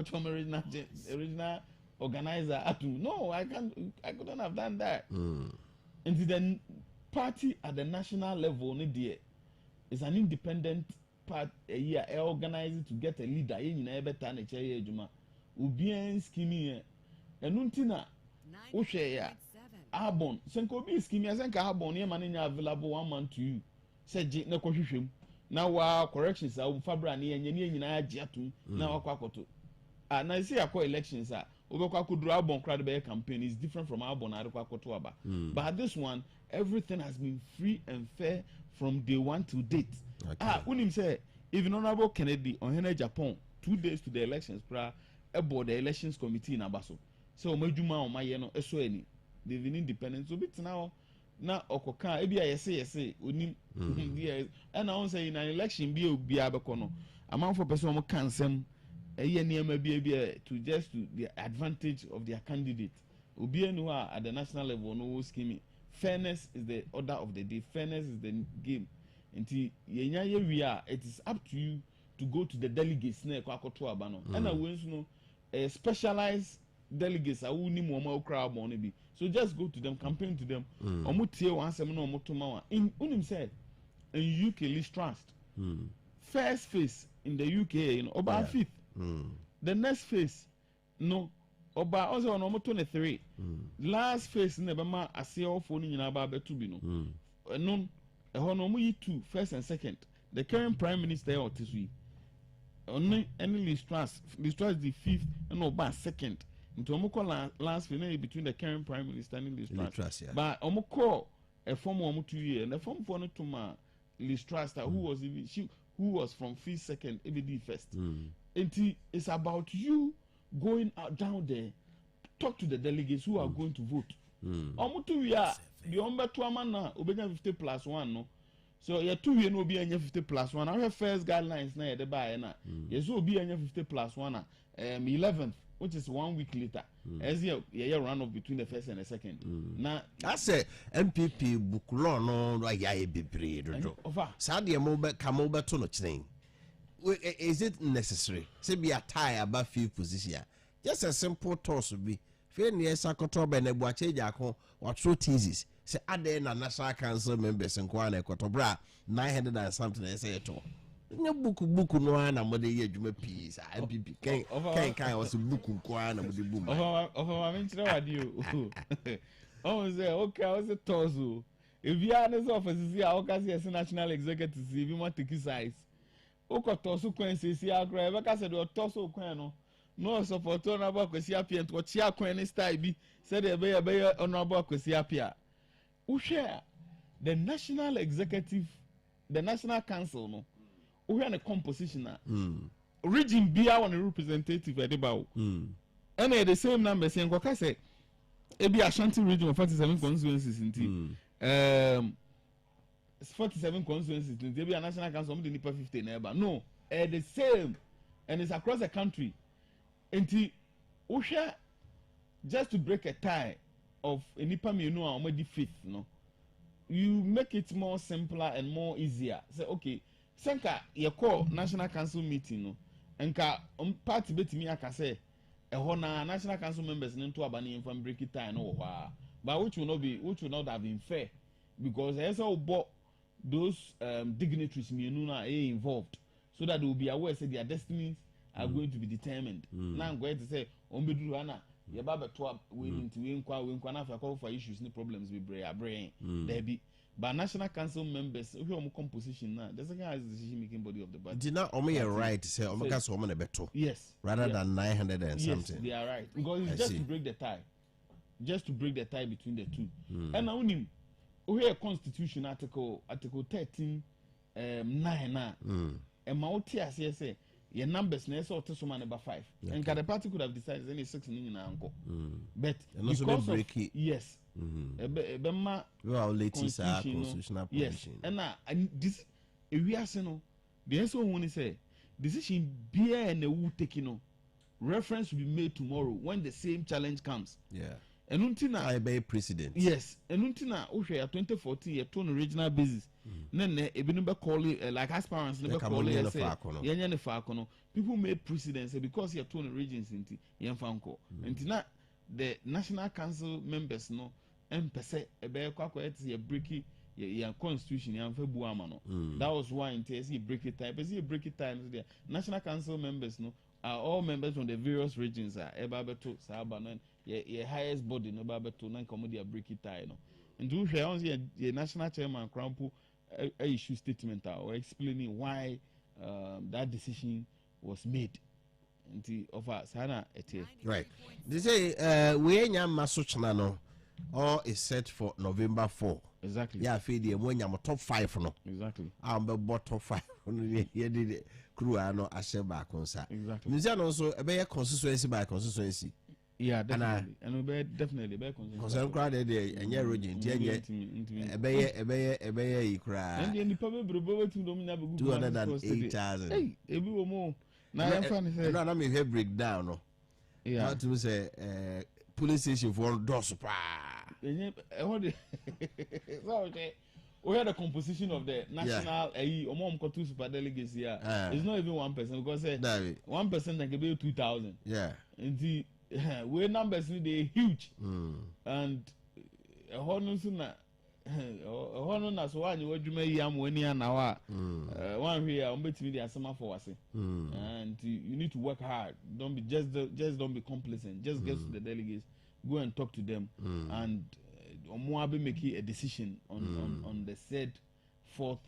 organizer. No, I couldn't have done that. And the party at the national level, is an independent part organized to get a leader. You never turn a chair, Juma. Ubien scheming, and Untina, Oshaya, Arbon, Senkobi scheming, as Arbon, money available 1 month to you. Said Jake no confusion. Now corrections are Fabrani and Yenina Jatu now Quakoto. And I see our elections are Ogokaku Drabon Crowd campaign is different from Arbon Quakotoaba. But this one, everything has been free and fair from day one to date. Unim say, even Honorable Kennedy on Hene Japan, 2 days to the elections, about the elections committee in Abaso. So Majuma on my yeno, SONI, they've been independent. So bit now. Na okoka ebi ayese onim and I say in an election bi obi abekono amanfo person mo kansem eye niam bi to just to the advantage of their candidate obi enu at the national level no scheme. Fairness is the order of the day. Fairness is the game. Until yenya ye we are, it is up to you to go to the delegates na kwakoto aba no and we no specialized delegates are who need more crowd money be. So just go to them, campaign to them. Omutie wansem no omotoma wa. In unim said in UK Liz Trust first phase in the UK, you know, about fifth. The next phase, no, about also on almost 23. Last phase, never mind. I see all phone in about betubino. No, a honomu 2, first and second. The current prime minister or this week. Only any Liz Truss the 5th and about second. Into Omoko last phase between the current prime minister and Liz Truss. But Omoko a former 2 years and a form for no to my Liz Truss who was even who was from 5th, second, ABD first. And it's about you going out down there, talk to the delegates who are going to vote. Omutu we are the umber 2 man now, obey 50 plus 1 no. So you're 2 years no be 50 plus 1. I have first guidelines now the buy na. Yes, will be 50 plus 1 11th, which is 1 week later. As you run off between the first and the second. Now I say MPP bukulo no ya bebre dodo. Sadia mobe kamobe to no chain. Is it necessary? Say be a tie about 5th position. Just a simple toss will be. Fair near Sakotoba and Ebuache Jako or true teases. Say Ade na National Council members and Kwana Kotobra 900 and something I say at all. No buku no ana mode ye dwuma peace MPP kan was buku kwana mode boom of my mention what you oh say okay I was a torso if you are this office is here okay see national executive if you want to criticize oko torso kwen say see akra e ka say do torso kwen no support on about kwesi apia to chia kwen style bi say dey be on about kwesi apia who share the national executive the national council no we are in a composition now. Region be our representative at about. And the same number saying, what I say, it be Ashanti region of 47 constituencies in 47 constituencies in the national council of the Nipa 50 neighbor. No, the same, and it's across the country. And Usha, just to break a tie of a Nipa Mino or maybe fifth, no, you make it more simpler and more easier. Say, okay. Senka ye call national council meeting no enka party betimi aka say ehona national council members into abani infam break it time no wa but which will not have been fair because as all those dignitaries na involved so that they will be aware say their destinies are going to be determined. Now I'm going to say ombedu ana ye baba to we into we nkwa na fa call for issues ni problems we brain there be. But national council members, who are composition now, the second is the decision making body of the party. Did not only right to say Omega so many better. Yes. Rather than 900 and something. Yes, they are right. Because it's just to break the tie. Just to break the tie between the two. And now we have constitution article 13 9 now. And my OTS say your numbers na so to man number 5. And the party could have decided any 6 in uncle. But because of yes. Bema constitutional yes and this we are saying the answer when say decision be and the will take reference will be made tomorrow when the same challenge comes and until I be president yes and until now 2014 year to regional basis then e be no call like aspirants never call it people made precedents because you're to regions into yemfanko until now the national council members no empese ebe kwakwet ye break your constitution yan fa buama no that was why in TSC break it time because break it time the national council members no are all members from the various regions are eba beto saba no ye highest body no ba beto na come dia break it time no and do share on the national chairman Krampo issue statement or explaining why that decision was made of us right they say we enya masochna no all is set for November 4 exactly yeah feed the when you top 5 no exactly be top 5 ye did crew no ashe back on sir exactly means also be constituency by constituency yeah definitely and we definitely be constituency crowd there enye region ebe e crowd and the people be to domina be 208,000 hey ebi wo mo na ya fa ni say no me hear breakdown no yeah to say police station for dos pa so we had the composition of the national two super delegates here it's not even 1% because 1% that can be 2,000 yeah and the we numbers they huge and honestly hono na so wa nyi wadwuma yi amwani anawa one hwe a ombetimi dey asema for wase and you need to work hard. Don't be just don't be complacent. Just get to the delegates, go and talk to them and omo make a decision on the said 4th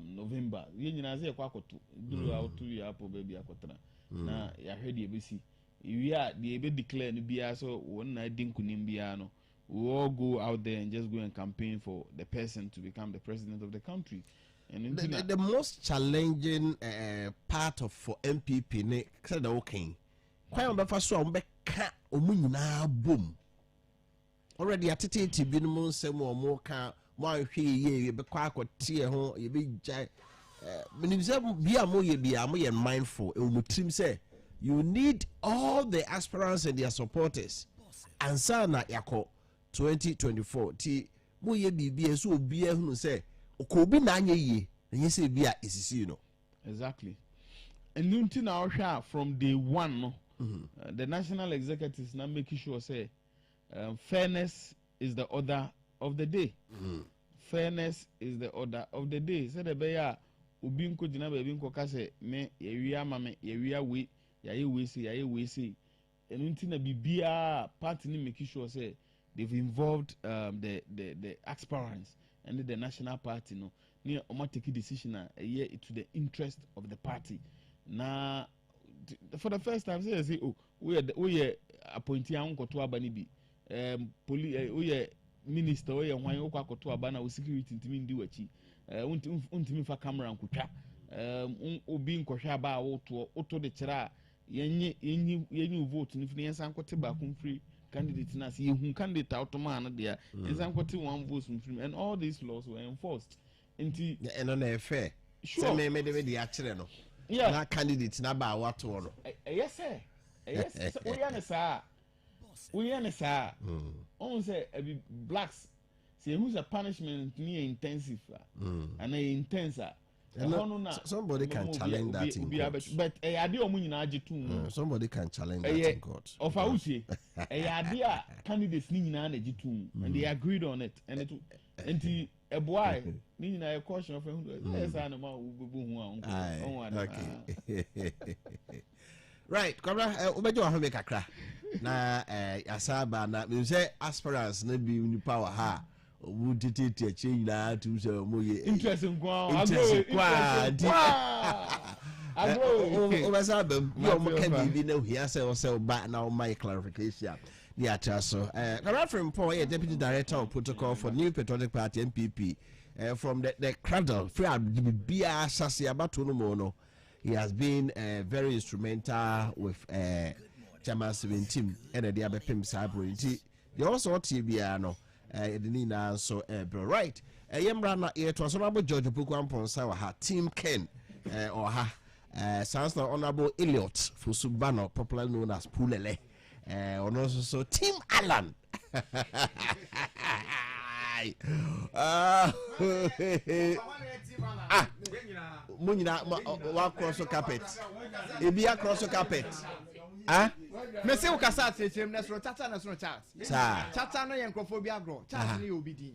November. Ye nyina say kwa akoto duru out to ya po baby akotra na ya hwede ebesi we are the ebe declare no bia so won na dinkunim bia no. We all go out there and just go and campaign for the person to become the president of the country. And the most challenging part of for MPP ne said okay. Why on the first one be ka omunyina boom. Already atete bi no mo nsem o mo ka mo ahwe ye be kwa akote ho ye be jai minimse bia mo ye mindful e mo trim say you need all the aspirants and their supporters ansa na yakọ 2024 ti mo ye bibia so obia hunu say okobi na anya yie na say bia esisi no. Exactly. And until now from day one no, the national executives now making sure say fairness is the order of the day. Fairness is the order of the day. Say the beya obi nko jina be bi nko ka say me yewia mame yewia we yaye we say and until na bibia party ni making sure say they've involved the aspirants and the national party no near take a decision to the interest of the party. Now for the first time say oh we are appointee anko to abani bi we minister we hwan okwa to abana with security ntimi ndi wachi untimi fa camera nkotwa obi nkwohwa ba oto de kira yenyi vote ni fini yensan kote ba kumfree candidate na see who candidate out man there yensan kote one vote from and all these laws were enforced into and on a fair sure me the actually no na candidate na ba what no yes sir yes we are on say blacks say who's a punishment near intensive and intense somebody can challenge that in court. But somebody can challenge that in court. Of I would say idea candidates and they agreed on it and a boy meaning a caution of yes animal okay. Right, Cobra, Obejo Home Kakra. Na Asaba na me say aspirants na bi ni power ha. Would it change na to say moye interesting kwa Obasaba you mo can be no here say back now my clarification. The atraso Cobra from Paul, Deputy Director of Protocol for New Patriotic Party NPP from the cradle free bia sase abato no mo no. He has been very instrumental with Chairman 17 and the other Pim Sabri. They also TBR no Nina so bro right. Yembrana it was Honorable George Pukwan Sawa Team Ken or ha sounds like Honorable Elliot Fusubano, popularly known as Pulele. And also Team Alan. Munina wa cross carpet. Ebi across carpet. Me say ukasa tchem na so tata na so chat. Sa. Tata no yenkrofobia agro. Chat ni obidi.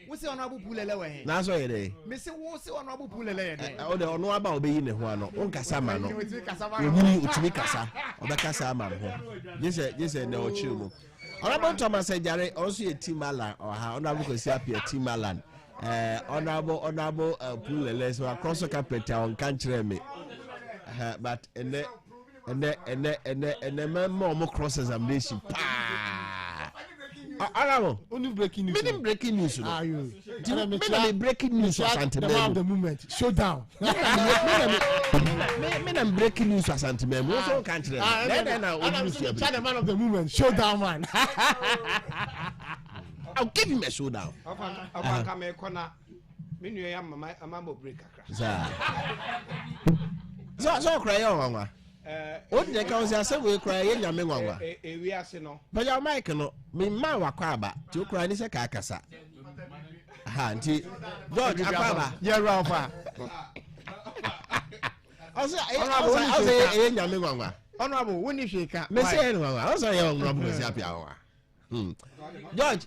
We say Honorable Pulele we he. Na so ye dey. Me say wo say Honorable Pulele ye dey. O de ono aba obeyi ne ho ano. On kasa ma no. Utimi kasa. Obekasa ma ho. Jese na o chiru mo. Honorable Thomas Ejare also a Team Alan or how Honorable Kosiapia Team Alan. Honorable Pulele so across the carpet on country me. But and the more cross examination. Honorable, only breaking news. Meaning breaking news. Are you? Breaking news or something? The man of the moment. Showdown. I'm breaking news or something. What's on country? Then I'm the man of the moment. Showdown, man. I'll give him a showdown. I'll come a corner. Meanwhile, I'm a breaker. So cry on. What the cause I we cry in Yamangwa. We are no. But your mic no, me ma wakwaba, to cry is a carcassa. Auntie George Aquaba, yeah, Rafa. Also, I say, Yamangwa. Honorable, when you shake, Miss Anwa, also young Rob was happy hour. George,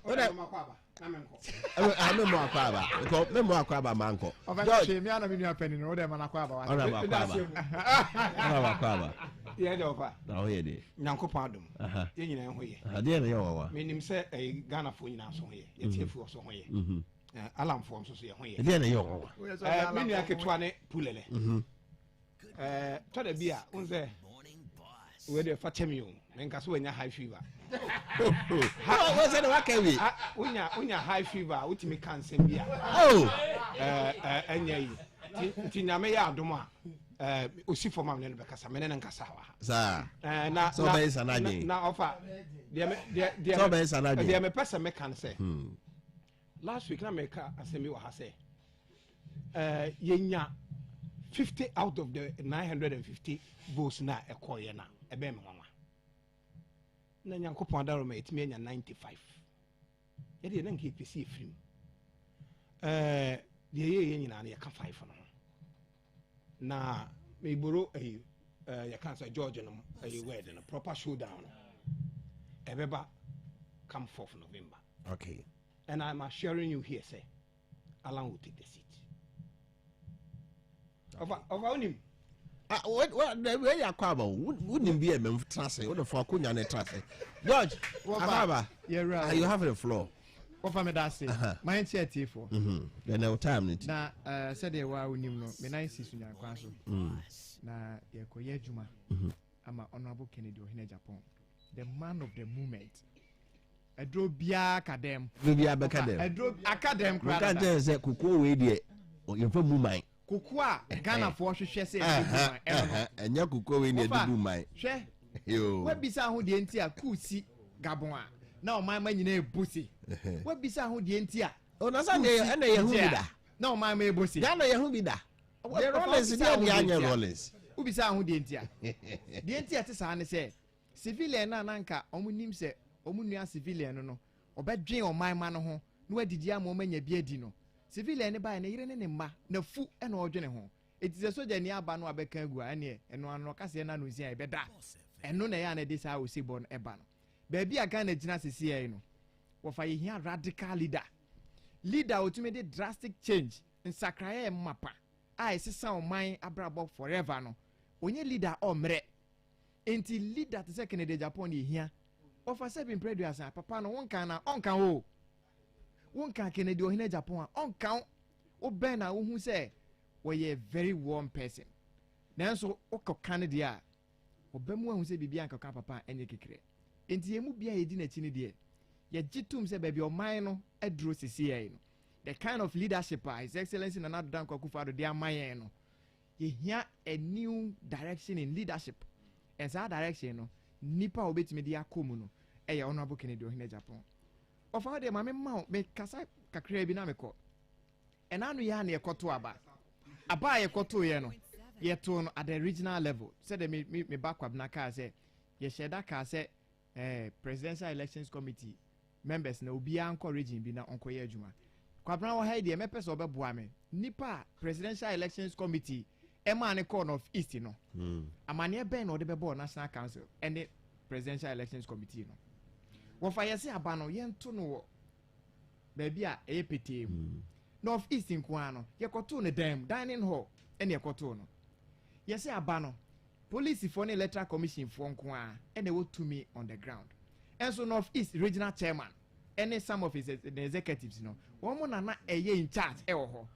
Memo akwaba. Memo akwaba manko. George, me ana me nua pani no, o de manakwaba wa. Ona akwaba. Yeah, Dova. Na ho ye de. Nyankopon adom. Ye nyina ho ye. Ade ne ye wawa. Menim se Ghana fo nyina so ho ye. Ye tiefu so ho ye. Alam fo so ye ho ye. Ade ne ye wawa. Me nua ketwa ne pulele. To da bia unze we de fatemi o. Menka so nya high fever. What said what can we? Unya high fever, utimi cancer bia. Oh. Enya yi. Ti nyame ya adom a osi for mam ne be kasa me ne nkasa wa. Sir. Na so be sanaje. Na offer. Dia so be sanaje. Dia me pesa me kan say. Last week na me ka asemi wa ha say. Yenya 50 out of the 950 votes na ekoye na ebe me nwa. Na nyankopon adaro me etimi enya 95. Ye de na nke pesi efrim. De ye nyina na ye ka 5 no. Na me boro you can say George no word no proper showdown. Ebeba come 4th November. Okay. And I'm assuring you here, say, Alan will take the seat. Over him. What where you kwaba? Wouldn't be a man trust. What the fuck kunya ne trust. George, Akaba. Yeah, right. You have the floor. What me that say? My chair for. Then no time it. Na said they were unim no. Me na isi sunya kwanso. Na ye koye juma. Ama Honorable Kennedy Ohene Japan. The man of the moment. Edro bia academ. Bia academ. Edro academ crowd. Can't tell say kuku we dey. You for mumai. Kuku a Ghana for hwehwe say enya kuku we dey do mumai. Hwe. Yo. We bisa ho de enti a kusi Gabon a. Na o man nyina ebusi. We bisa ho de enti a. O na say na ye hu bi da. Na o man ma ebusi. Ghana ye hu bi da. The Rollins dey anya Rollins. We bisa ho de enti a. De enti a te sa ne say civilian na nanka omunim se omunua civilian no obedwen oman no ho na wadidi am omanya bi adi no civilian ne ba na yire ne mma na fu e na odwene ho etize soja ni aba no abeka agu ane eno ano kase na no sia ebeda eno na ya na de sa osibon eba no ba bia Ghana gina sisi ai no wo fa yehia radical leader otumi de drastic change nsakraye mapa a esesa oman abrabo forever no onye leader omre enti leader te se Kennedy Japan yehia ofa se bin preduas papa no won kan na on kan o won kan Kennedy Ohene Japan on kan o ben na wo hu se we ye very warm person nanso o ko kan de a obemu hu se bibia an kan papa enye kekere enti emu bia ye di na chi ne de ye gitum se baby o man no adro sisi ye no the kind of leadership His Excellency Nana Addo Dankwa Akufo-Addo de amaye no ye hear a new direction in leadership and that direction no nipa obetime de akomu no eye Honorable Kennedy Ohene Japan ofa de mame ma me kasa kakra bi na me ko enanu ya na ekoto aba ye koto ye no ye to no at the regional level said me backward na ka say ye sheda ka say presidential elections committee members na obi anko region bi na onko ye adwuma kwabra wo ha de me pese obeboa me nipa presidential elections committee ema ne corner of east no amane ben no de bebo national council and the presidential elections committee no wo fa yesi aba no ye nto no ba bia APPIAH north east nko no ye koto ne dam dining hall ene ye koto no yesi aba no police for ne electoral commission for nko ene wo to me on the ground and so north east regional chairman and some of his the executives no wo mo na eye in charge e wo ho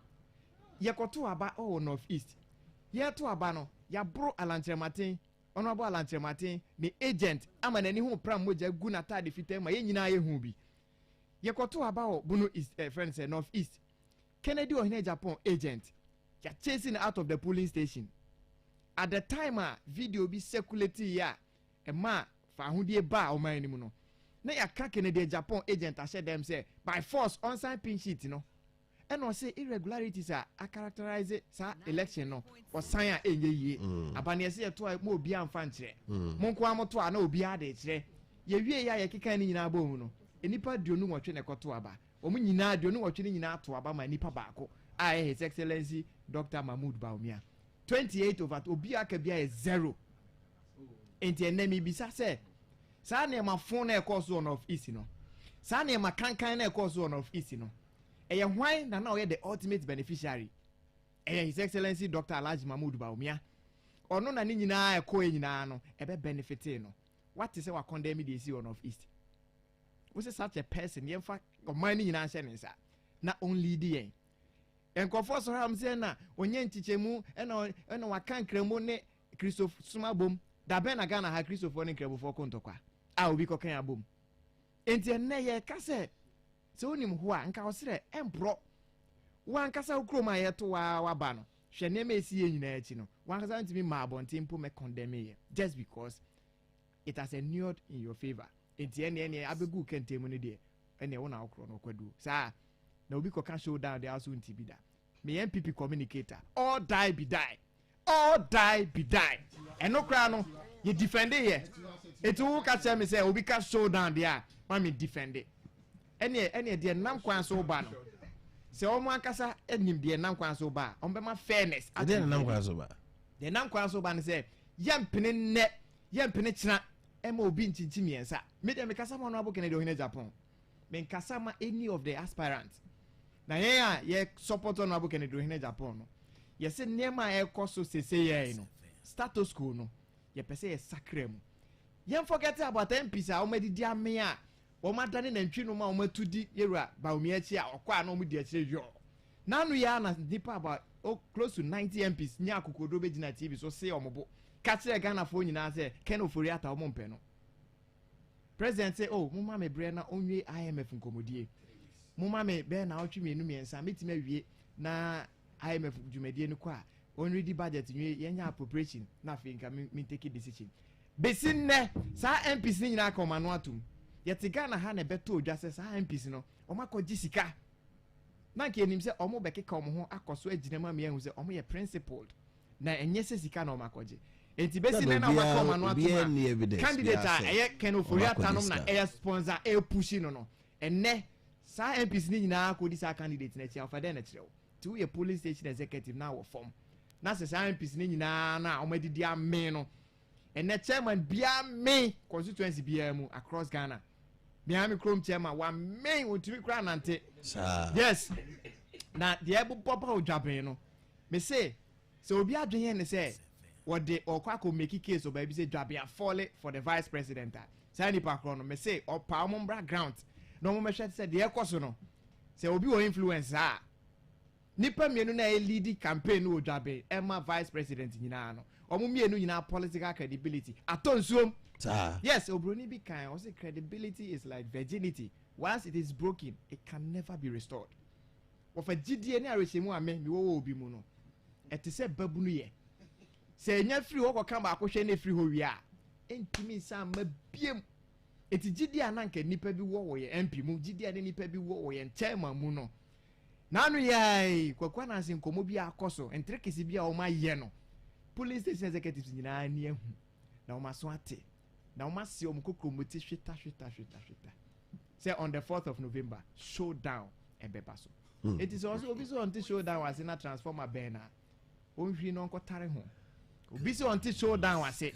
ye koto aba north east ye to aba no ya bro alantrematin Honorable alantrematin ni agent ama nani hu pram moja gu na tade fitem ma ye nyina ye hu bi ye koto aba o bunu is friend say north east Kennedy Ohene Japan agent ya chasing out of the polling station at the time video be circulating ya e ma fa ahudie ba o man ni mu no na ya ka Kennedy Japan agent a share them say by force on sign pin sheet no and I say irregularities are characterize sa election no or sign enye yie abane se to mo obi amfa nkire monko amoto a na obi ade kire ye wie ya ye keka ni nyina ba mu no enipa duonu nwotwe ne koto aba omu nyina duonu nwotwe ni nyina to aba ma nipa baako a His Excellency Dr. Mahmoud Bawumia 28 over obi aka bia is 0 enti enemi bisa se sa na ma phone e course on of east no saa ne ma kankan na ɛkɔ so on of east no ɛyɛ hwan na na ɔyɛ the ultimate beneficiary ɛyɛ his excellency Dr. Alhaji Mahmoud Bawumia ɔno na ne nyinaa ɛkɔ nyinaa no ɛbɛ benefit no what is our condemn the issue on of east was such a person yɛmfa ɔman ne nyinaa hyɛ ne nsa na only di yɛn nkɔfoɔ sɔrɔ am sɛ na onye ntikyɛmu ɛna waka nkramu ne Christopher Suma bom da bɛn na Ghana ha Christopher ne nkramufoɔ kɔ ntɔkwa a obi kɔkan abom enti ɛnɛ yɛ ka sɛ wonim ho a nka ɔsrɛ ɛmporɔ wankasa wo kurom a yɛto waba no hwɛ nneɛma ɛsi yɛ nyinaa akyi no wankasa ntumi ma abɔnten mpo mɛkɔndɛme yɛ just because it has endured in your favor enti ɛne abɛgu kɛntɛmu no deɛ ɛne wo na wokorɔ no ɔkwadu saa na obi kɔka showdown de aso nti bi da me MPP communicator all die be die ɛno koraa no yɛ defend yɛ etu wo ka kyerɛ me sɛ obi ka showdown de a ma me defend ɛne deɛ nam kwan so ba no sɛ ɔmo ankasa anim deɛ nam kwan so ba ɔmo bɛma fairness deɛ nam kwan so ba deɛ nam kwan so ba no sɛ yɛmpene nnɛ yɛmpene kyena ɛma obi nkyinkyim mmiɛnsa me deɛ mekasa ma no abo Kennedy Ohene Japan menkasa ma any of the aspirants na yɛn a yɛ support no abo Kennedy Ohene Japan no yɛsɛ nneɛma a ɛkɔ so sese yɛn no status quo no yɛpɛ sɛ yɛ sakra mu yɛn forget about MPs a wɔn adidi ame a wɔn adane nantwi no ma wɔn atu di yɛwura Bawumia akyi a ɔkɔ a na wɔn di akyire yɔ nanu yɛ na nipa about close to 90 MPs nya akokodo bɛgyina TV so se wɔn bo ka kyerɛ Ghana fo nyinaa sɛ Ken Ofori-Atta wɔn mpɛ no president say oh mo ma me brɛ na onwe IMF nkɔmɔdie mo ma me bɛɛ na ɔtwe mienu miɛnsa metime awie na IMF dwumadie no kɔ a onwe di budget nwe yɛnya appropriation na afei nka me take decision besi nnɛ saa MPs ni nyinaa ka ɔma no atom yɛte Ghana ha na ɛbɛtɔ odwa sɛ saa MPs no ɔmo akɔgye sika na nke nim sɛ ɔmo bɛkeka ɔmo ho akɔ so agyina ma me ehu sɛ ɔmo yɛ principled na ɛnyɛ sɛ sika na ɔmo akɔgye enti besi nnɛ na ɔmo akɔ ɔmo no atom candidate a ɛyɛ Ken Ofori-Atta nom na ɛyɛ sponsor push no ɛnɛ saa MPs ni nyinaa kɔdi saa candidate na kyia ɔfa dɛ na kyerɛw ti wo yɛ police station executive na wɔ form na sɛ saa MPs ni nyinaa na ɔmo adidi ame no ɛnɛ chairman bia me constituency bia mu across Ghana Miami Chrome chairman wa me ontumi kra nante yes na the able papa odwaben no me say so obi adwen ne say what the okwa make case of baby say dwaben fall for the vice president say nipa kro no me say opa mo background no mo mehwe say the ekoso no say obi wo influence nipa mienu na lead campaign no odwaben Emma vice president nyina no omo mienu nyina political credibility atonsuom yes obroni bi kan o say credibility is like virginity once it is broken it can never be restored of a gidie ni arehemu ame mi wo obi mu no ete se babunu ye se enya free wo ko kan ba akwohwe na free ho wi a entimi sa ma biem eti gidie ananka nipa bi wo ye MP mu gidie ne nipa bi wo ye chairman mu no nanu yai kwakwa na nsin komo bi akoso entrekesi bi a o ma ye no police station executives nyina ni ehu na o ma so ate na o ma se o mkokro moti hweta say on the 4th of November showdown ebeba so it is also obi so on the showdown was in a transformer banner onhwi no nkotare ho obi so on the showdown was it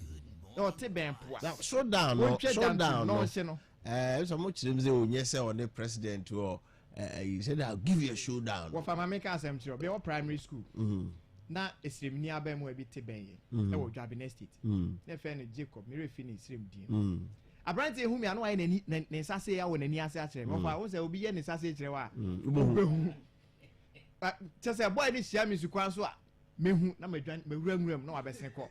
o te ben poa showdown no so much them say onye say on the president or he said I'll give you a showdown wo fa ma make asem tiro be primary school na esrem ni aba mu abi te ben ye e wo Dwaben Estate na fe ne Jacob me refi ne esrem die Abrante hu mi anu aye ne nsase ya wo nani ase akere me fa wo se obi ye ne nsase akere wa obehu chese boy ni hia mi sukwan so a mehu na mewura nwuram na wabesen ko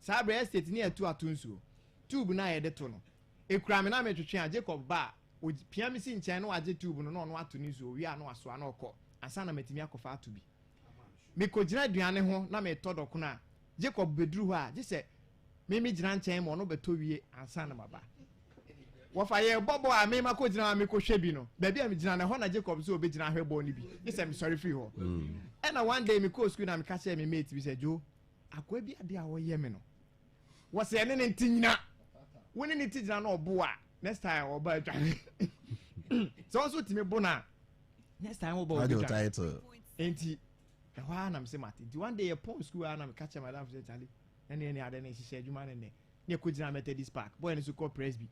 Sabre Estate ni atu atunsuo tube na ye de to no ekura me na me twetwe a Jacob ba o pia mi si nchen na waje tube no no ato ni so wi a na waso na okọ ansa na matimi akofa atubi me ko gina aduane ho na me todoko na Jacob beduru ho a je se me gina nchen mo no beto wie ansa na maba wo fa ye bobo a me ma ko gina me ko hwe bi no ba bia me gina na ho na Jacob so obe gina hwebo ni bi je se me sorry free ho and one day me ko school na me ka share me mate bi se jo akwa bi ade a wo ye me no wo se ne ntinyina woni ne tigina na obo a next time wo ba dwane so timi bo na next time wo ba o title enti ehwa na me se mate di one day upon school na me catch madam say Charlie ene ade na hihye adwuma ne ne ko gina Methodist Park boy ne so call Presby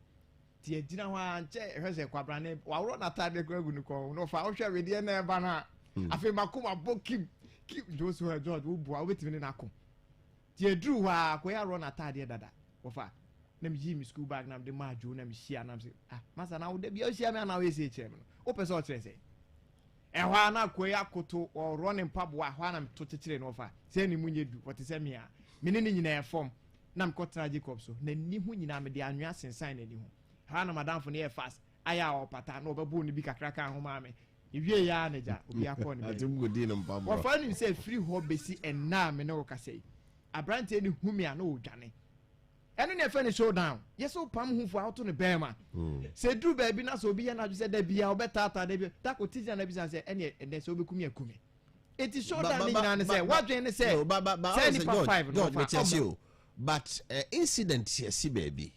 tie dina ho anche hwese kwabrane wa woro na tade kwa gu no no fa wo hwe we de na eba na afi makoma bokim Joshua George wo bua wo betimi na ko tie dru wa ko ya ro na tade dada wo fa na mi mi school bag na de ma jo na mi hia na mi masa na wo de bia hia me na we se chem no wo pese o kire se ehwa na ko ya koto o ro ne mpabo a hwa na to kekere no fa se ni munye du wote se me a me ne nyina e form na mkotena Jacob so na ni hu nyina me de anwa sensan na ni hu ha na madam fo ne e fast aya o pata na obebu ni bi kakra kan ho ma me ewie ya na ja obi akọ ne atum godi no mpabo wo fa ni se free ho besi enna me na wo kase abrante ni hu me a na wo dwane eno ne fa ni showdown yeso pam hu fo auto ne bema se dru ba bi na so obi ya na ju se da bia obetata da bi tako tija na bi san se ene se obekumi akumi eti showdown ni nyina ne se wadwen ne se se ni pa 5 no fa but incident here si baby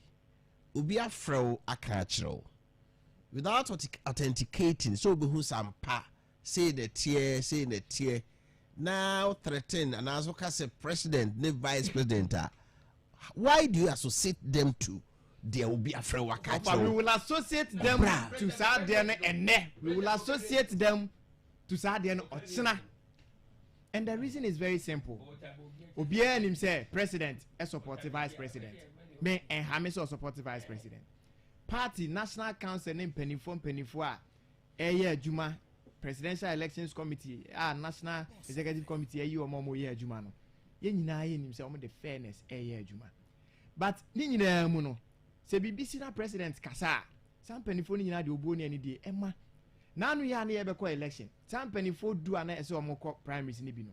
obi afro akachiro without authenticating so be who sampa say the tier now threaten and also cast a president the vice president why do you associate them to there will be afro akachiro we will associate them to sadene ene we will associate them to sadene ochina and the reason is very simple Obiya nim say president e support vice president. Me and Hamis or support vice president. Party National Council name penifo a eye adwuma Presidential Elections Committee National Executive Committee ayi omo ye adwuma no. Ye nyina ye nim say omo the fairness eye adwuma. But ni nyina mu no se BBC na president kasa sam penifo ni nyina de obo ni ani de ema. Nanu ya na ye be call election. Sam penifo du ana ese omo call primaries ni bi no.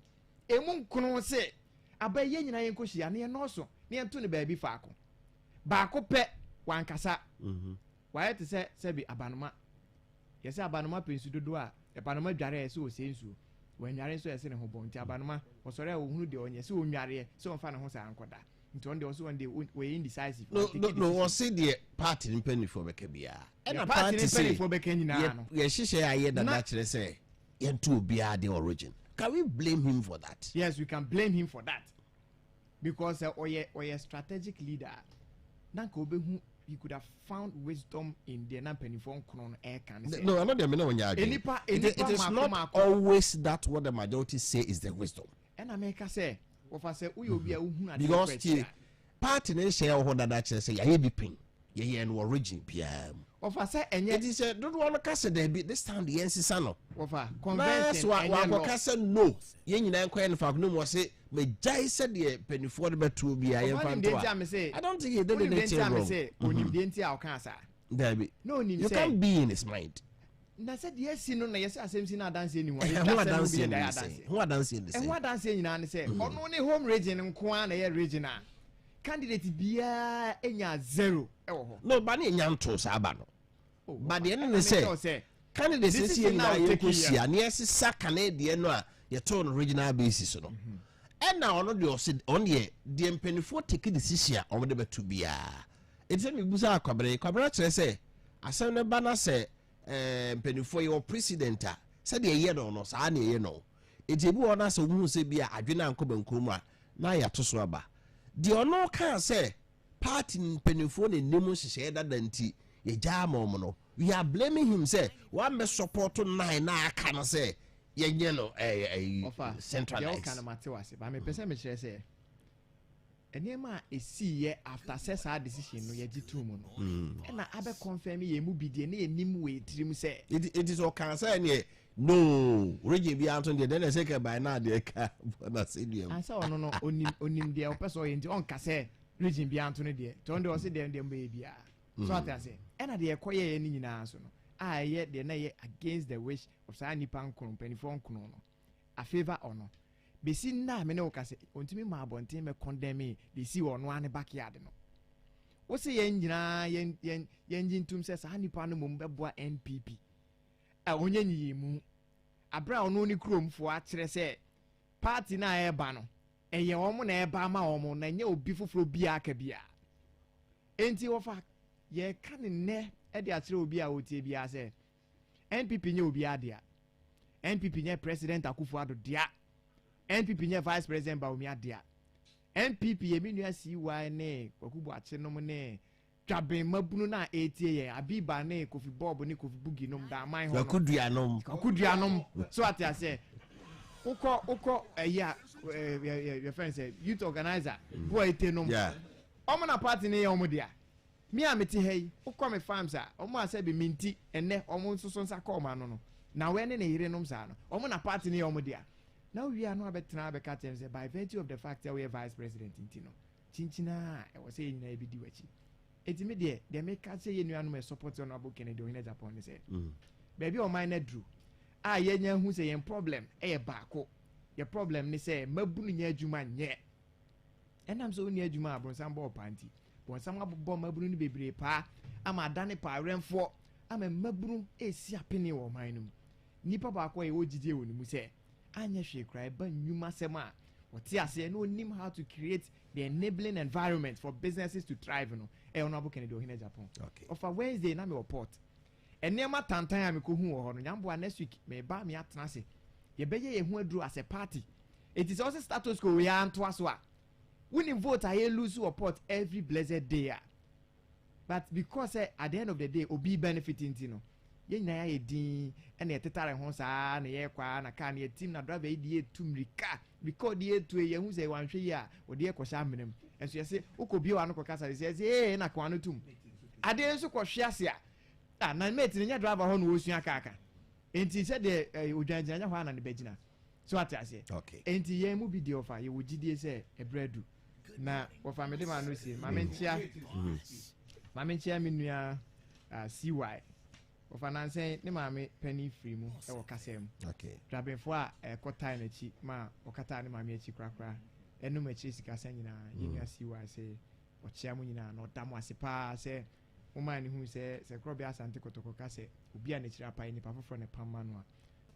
Emu nkono se abaye nyina yen kohia na ye noso na yen to ne baabi faako baako pe wankasa waye te se bi abanoma yese abanoma pensu dodo a abanoma dware ese o sensu wanyare so ese ne ho bonti abanoma osore a ohunu de onye se onware se onfa ne ho sa ankoda nti on de also on de we indecisive no we see the party impenifo beka bia and a party impenifo beka nyina no ye hihye aye dada kire se yen to obia the origin. Can we blame him for that? Yes, we can blame him for that. Because oye strategic leader. He could have found wisdom in the non-penifon chrono air can say. No, I'm not the minute. It is not always that what the majority say is the wisdom. And I make say, say, because the party nation share what that say, ya be ping, ye no origin PM. It is a don't want to cast this time the NC no. Convention no. Yen nyina nkwa en fa no mo say me jai said the penifo de betu bia yen fa nto. I don't think he did anything wrong. Onim de nti a o kan sa. Dabi. No onim say. You can be in his mind. Na said yes no na yes asem si na dance ni who dance in this. And what dance nyina ne say ono ne home region nko a na ye regional. Candidate bia enya 0 no ba na enya nto sa ba no. But the end say candidates is here now you pushia na yes saka na de no a ye turn regional basis no. And now on the mpenifo take decision on the betu bia. It say me busa kwabere kire say asem ne ba na say mpenifo your president say de ye no sa na ye no. Ejebu ona so hu say bia adwena ankobankom a na ya to so aba. The ono can say party mpenifo ne nemu hihye dada nti ye jama mo no. We are blaming him say one me support 9 na aka no say ye no centralized. You can matewase ba me pese me kire say enema esi ye after say sa decision no ye gitu mu no e na abe confirm ye mu bidie na enim we tirim say it is all can say no region bi anton de na say ke by na de ka na say dem ansa ono no onim de o pese o ye nti on ka say region bi anton de to ndo o say dem be bia so ata say e na de ekoye ye ni nyina so no a ye de na ye against the wish of sa nipa nkron penifo nkron no a favor or no besi na me ne o ka say ontimi ma abonten me condemn me de si ono ane backyard no wo say ye nyina ye ngintum say sa nipa no mom beboa NPP a onye nyi mu abra ono ni kromfo a kire say party na e ba no eye omo na e ba ma omo na nye obi foforo bia aka bia enti wo fa ye kan ne e de akire obi a otie bia say NPP nye obi adia NPP nye president Akufo-Addo dia NPP nye vice president Bawumia dia NPP ye minua CY ne Kwakubu Achenom ne Jabe mabunu na etie Abiba ne Kofi Bob ne Kofi Bugi nom da man ho. Akuduanom. So what I say. Uko your friend say youth organizer. Who ete nom. Yeah. Omo na party ne omo dia. Me a meti hey. Uko me farms a. Omo ase be minti ene omo nsoso nsa call man no. Na we ne yire nom sa no. Omo na party ne omo dia. Now we are no abetena abeka tell say by virtue of the fact that we are vice president intino. Chinchina I was saying na ebi di wachi. Eti me de make say you anu support honorable Kennedy in Japan say. Baby o mine drew. Ah ye nya hu say yen problem e baako. Your problem ni say mabunu nya adwuma nye. Enam so nya adwuma abonsam bo panti. Bonsam abobbo mabunu ni bebre pa ama dane pa renfo ama mabunu esi apene wo man no. Nipa baako e wogidie wo ni mu say anya hwe krai ba nnwuma sema Wati ase no nim how to create the enabling environment for businesses to thrive no. Honorable Kennedy in Japan. Okay. Of a Wednesday na me report. Enema tantan ya me ko hu ho no. Nyambo next week me ba me atena se. Ye beye ye hu aduru as a party. It is also status quo we anto aso a. Winning vote I lose support every blessed day. But because at the end of the day obi benefiting no. Ye nyina ye din ene etetare ho saa na ye kwa na ka na ye team na driver e die tumrika record ye to ye hu se wanhwe ye a ode ye kwosha amenem enso ye se ukobi wa no kokasa se ye na kwa no tum ade enso kwhwe ase a na mate nya driver ho no osua kaka enti se de odwanjanya ho ana ne bagina so ate ase okay enti ye mu bi de ofa ye wogidie se ebredu na ofa me de ma no sie ma menchia menua CY of ANANSE ne maame penny free mu e wo kasem okay drabefo a kotai na chi ma okata ne maame chi krakra enu ma chi sika sanyina yenya siwa se ochia mu nyina na odamo ase pa se wo man ne hu se krobi asante kotoko ka se obi a na chira pa ni pa foforo ne pamma no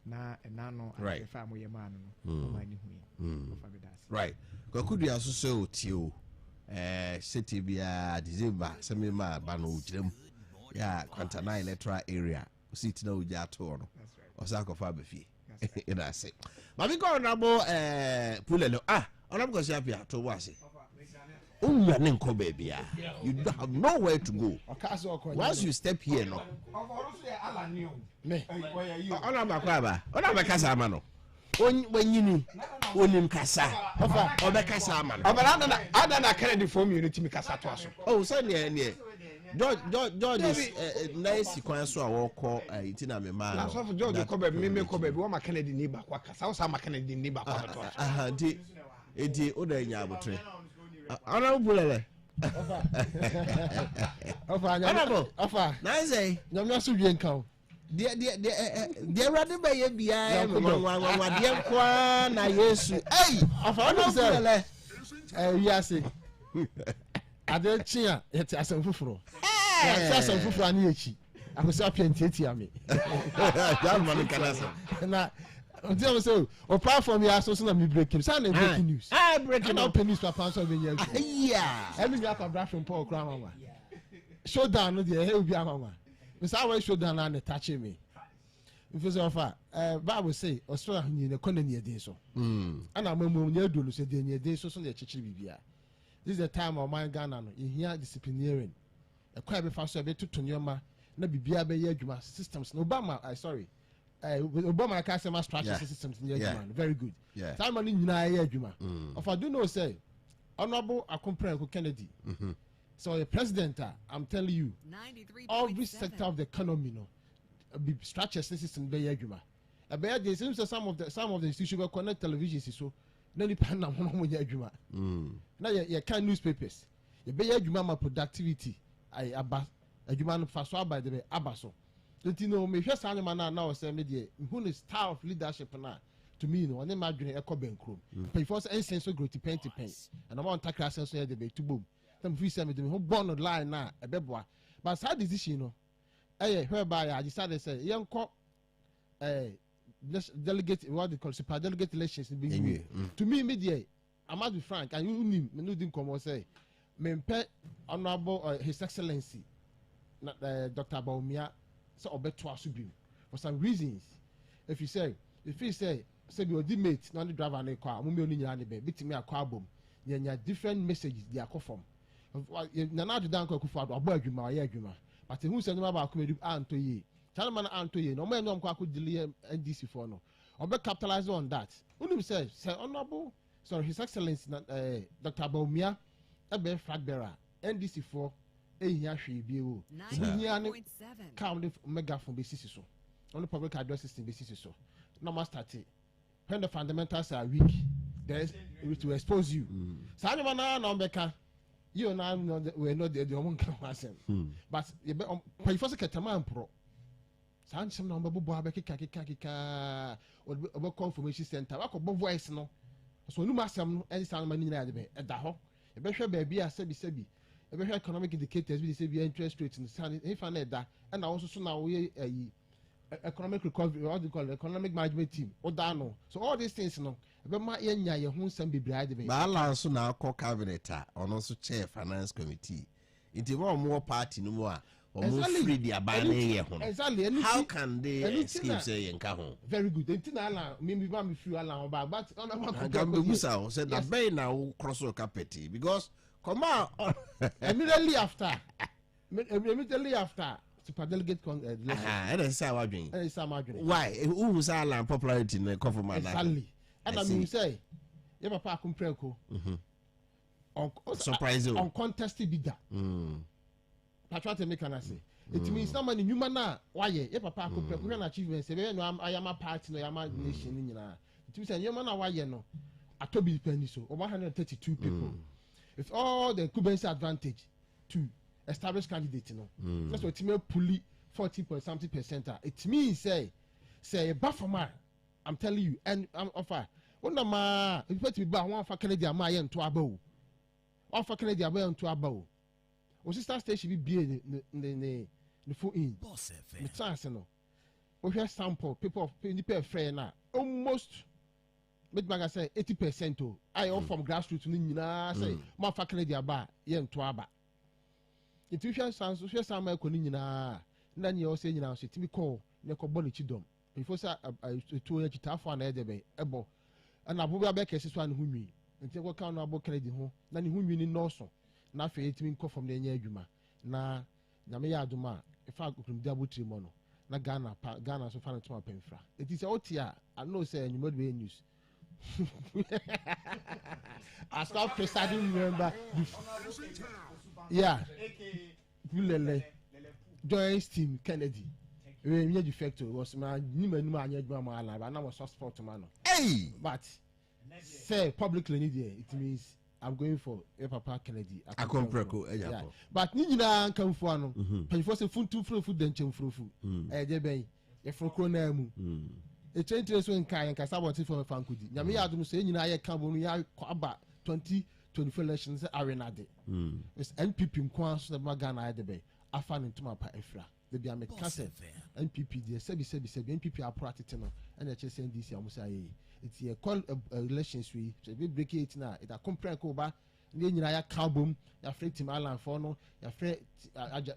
na enano afa mo yema no wo man ne hu of abedas right kwakudu aso so tio city bia December semi ma ba no ujirem ya Kwantana electoral area sit na uja to no osako fa befi ina ase mami ko honorable pulelo honorable go say to wase unya ne nko baby you don't have nowhere to go once you step here no me ona makwaba ona bekasa ama no wanyini onim kasa obekasa ama no adana Kennedy form unity mi kasa to aso oh say ne George is nice kwan so a woko itina me ma na so George ko be me ko be wo ma Kennedy ni ba kwa kasa wo sa ma Kennedy ni ba kwa to aso edi o da nya abotre ana bulele ofa nice nyamya so wie nka o de rade be ye bia wa de kwa na Yesu ofa ana bulele wiase ade chia yete asem fufuro asem fufuro ani echi akosa piantieti ame dan man kanasa na until so o platform ya so na me breaking so na breaking news breaking up news papa so be nya yeah every ya pa brashon Paul Kramwa showdown no dey he bi anwa me say why showdown na ne touch me if so far Bible say Australia ni ne koloni edin so ana mamu nya dolu se de nya edin so na chechiri bibia. This is the time of my Ghana no here disciplinarian e kwa be fa so be tutu nyoma na bibia be ye adwuma systems no Obama Obama ka say ma structure systems ni adwuma very good time man nyina ye adwuma of I do know say honorable Akomprenko Kennedy so the president I'm telling you every sector of the economy no be structure system be ye adwuma e be there seems some of the institutions connect televisions so na ni pa na mo ye adwuma na ye can newspapers ye be adwuma ma productivity ai aba adwuma no fa so aba de be aba so nti no me hwe sa nyama na o say me de who is style of leadership na to me no one ma dwene ekọ benkrom pay for sense so growth pen to pen and I want takra sense so de be to boom them free say me de ho born line na e be boa but sad decision no whereby I decided say yenko delegate what they call super delegate elections to me media I must be frank and you me no dim come say me pay honorable his excellency Dr. Baumia so obeto asubim for some reasons if he say be odimate no the driver na kwa mo me oni nyina ne be bitimi akwa bom nya different messages they are come from Nana dan ko kufa do abo adwuma ya adwuma but who say no ba ko medu anto ye Chanaman anto ye no man no ko delay NDC for no obe capitalize on that unim say honorable sorry his excellency Dr. Baumia ebe flag bearer NDC for ehia hwe bi o ehia ne count megaphone basis so on the public address system basis so no must start it when the fundamentals are weak there's it will expose you Sanima na mbeka you now know we know the one can asem but you first ketama pro Sanchim no mbebo abekika obo confirmation center akobo voice no so nu masem no ensan ma nyina ade be eda ho e be hwe ba bia sebi e be hwe economic indicators bi say bi interest rate no san e fa na eda na wo so na wo yi economic recovery what do you call it economic management team odano so all these things no e be ma yenya ye hu nsam bebre ade be balance na akọ cabinet ono so chair finance committee it mo mo party no mo a omo free dia ba na ye ho how can they escape say yenka ho very good enti na ala me ba me free ala ba but on ma ko gambe busa said that bay na cross your carpet because come on immediately after super delegate and then say what doing why who say ala popularity in cover man exactly and I mean say ye papa akumpreko surprise you uncontested bidder Patriot make an say it means no man human na why ye papa akumpreko na achievement say be no I am a party no I am a nation nyina it means say human na why ye no atobi penny so 132 people with all the Cuban's advantage to establish candidate that's what me pulley 40% it means say Bafoma I'm telling you and I'm offer one ma if it be one for Canada ma yen to abo one for Canada abo to abo o sister station be the full in BOSSTV the chance no we hear sample people of people friend na almost make maga say 80% o I all from grassroots ni nyina say ma for Canada ba yen to aba it we share sans we share some ko ni nyina na ne o say nyina so timi call ne ko bɔ ne chidom before say to ya chitafo na ede be ebo na aboga be kese so an hu nwi nti ko kan no abo credit ho na ne hu nwi ni nɔɔso na afei timi nkɔ from na nya adwuma na nyame ya aduma e fa okurum di abotiri mo no na Ghana so fa na tuma pemfra it is otia I know say anyimo be news I stop presiding member yeah Bulele Joyce team Kennedy we me defecto was my nimanu anya adwuma ma ala ba na was sport man hey but say publicly need it means I'm going for Papa Kennedy akompreko ejapo but ni nyina nkamfo ano panfo se funtu frofu denche frofu je ben e frokro na mu e change so nka saboti for fankudi nyame ya adum so nyina ye ka bonu ya aba 2024 elections arena de it's NPP mko so na Ghana ya de be afa ne ntuma pa efra de bia me kase NPP de sebi NPP apratete no na che say NDC amusa ye it's a call elections we be break it na it a compare ko ba ne nyina ya ka bom ya free team Alan for no ya free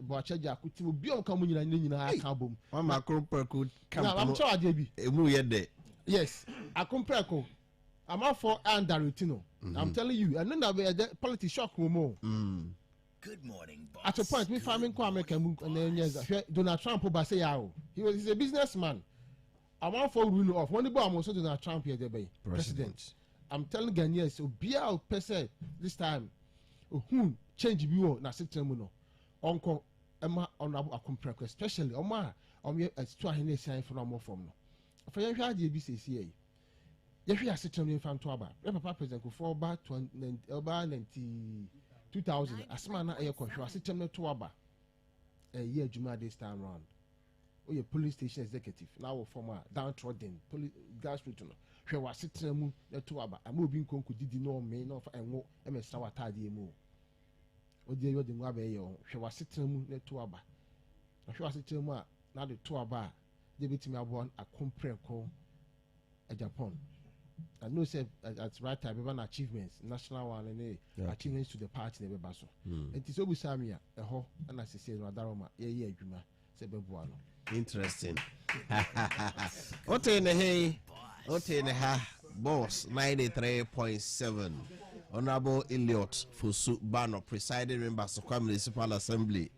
bo achaja akuti obi on ka mu nyina ya ka bom mama compare ko come I'm sure ade bi emu ye de yes a compare ko I'm all for Andarutino I'm telling you and then the politics shock mo Good morning, boss. at a point me farming ko America mu and then yes Donald Trump ba say ya he's a businessman I'm all for rule of when the boy also Donald Trump here the president I'm telling Ghanaians so be out person this time who change bi wo na system no onko ema honorable compare especially oma to ahene sign for no more from no for you hwa de bi sesi ye hwe asetem no fan to aba papa president ko for ba 2000 asma na e ko hwa asetem no to aba year juma this time round o ye police station executive now former downtrodden police grassroots no hwe wasetem mu to aba ama obi nkonko didi no me no fa enwo e mesra watade mu o de yo de ngwa be ye hwe wasetem mu to aba hwe wasetem mu a na de to aba de betimi abo a compare ko Japan I know say at right time even achievements national one and achievements to the party never baso it is obu samia ho na se no adaroma ye adwuma se beboa no interesting ote ne ha boss 93.7 Honorable Elliot Fosu Bano, presiding member of Municipal Assembly,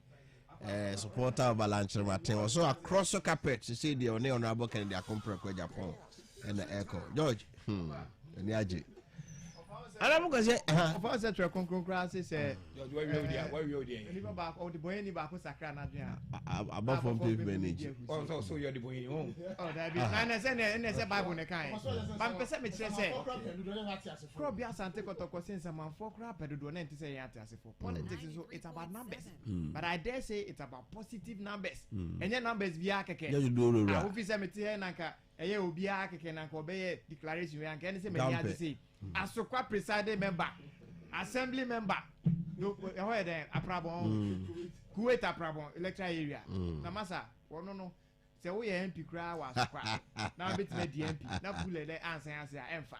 supporter of Balanche Martin. Also across the carpet, you see the Honorable Kennedy Akompre Japan and the Echo. George, and Yaji. And I'm going to say, of us that concurrence is where you back or the boy any back with Sacrana. Above from people. Oh, so you're the boy home. Oh, that be and I said Bible in a kind. But person me say, Crobia Santa Cotoco since a man for crap, I do not say for politics. It's about numbers, but I dare say it's about positive numbers. And your numbers via You do I hope you say Nanka, a year will be a can obey declaration. We can say, many say. As so quite presiding member, assembly member, no, where then a problem, Kuwait a problem, electoral area. Namasa, no, say we MP crowd was quite. Now bit the MP, now pull the answer, Emfa.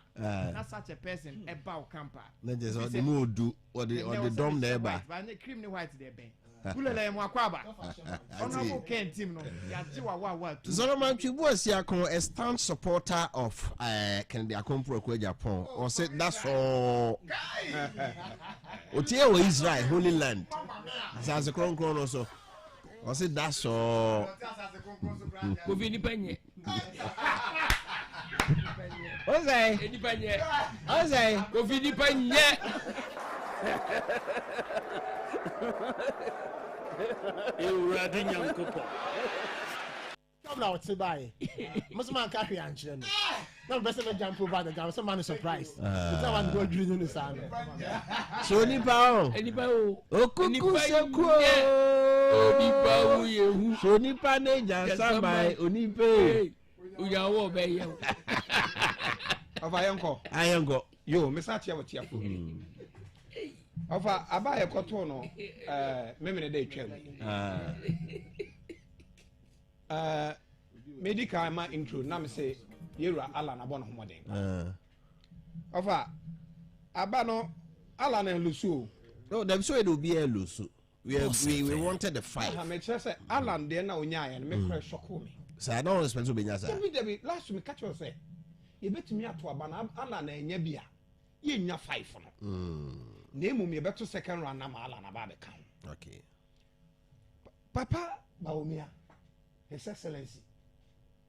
Not such a person about camper. Let us the mood do or the dome there, but the criminal white there, Ben. Kulele mwakwaba. Honorable Ken Tim no. Ya jiwa wa. Solomon Chibuasi akon a stand supporter of Kennedy Akompro Japan. Or said that's all. Otie we Israel, Holy Land. As a crown also. Or said that's all. Kofi penye. Ozai. Eni penye. Ozai. Kofi penye. Ewurade Nyankopɔ. Come now, what's it by? Most man carry and children. No, best of a jump over the ground. Some man is surprised. It's not one go drilling the sun. So nipa o. Okuku seko. Nipa o yehu. So nipa ne jansa by onipe. Uyawo be ye. Of Ayanko. Yo, Miss Atia what you Ofa abaye koto no memene dey twam medical ma intro na me say yera ala na bono homoden ofa aba no ala na lusu no dem so it will be a lusu we wanted the fight me say ala de na onya ya me kre shoko me so I don't expect to be nya sir David last me catch you say ye betumi ato aba na ala na enya bia ye nya 5 no Name me better second round na mala na ba be kan. Okay. Papa Baumia, His Excellency,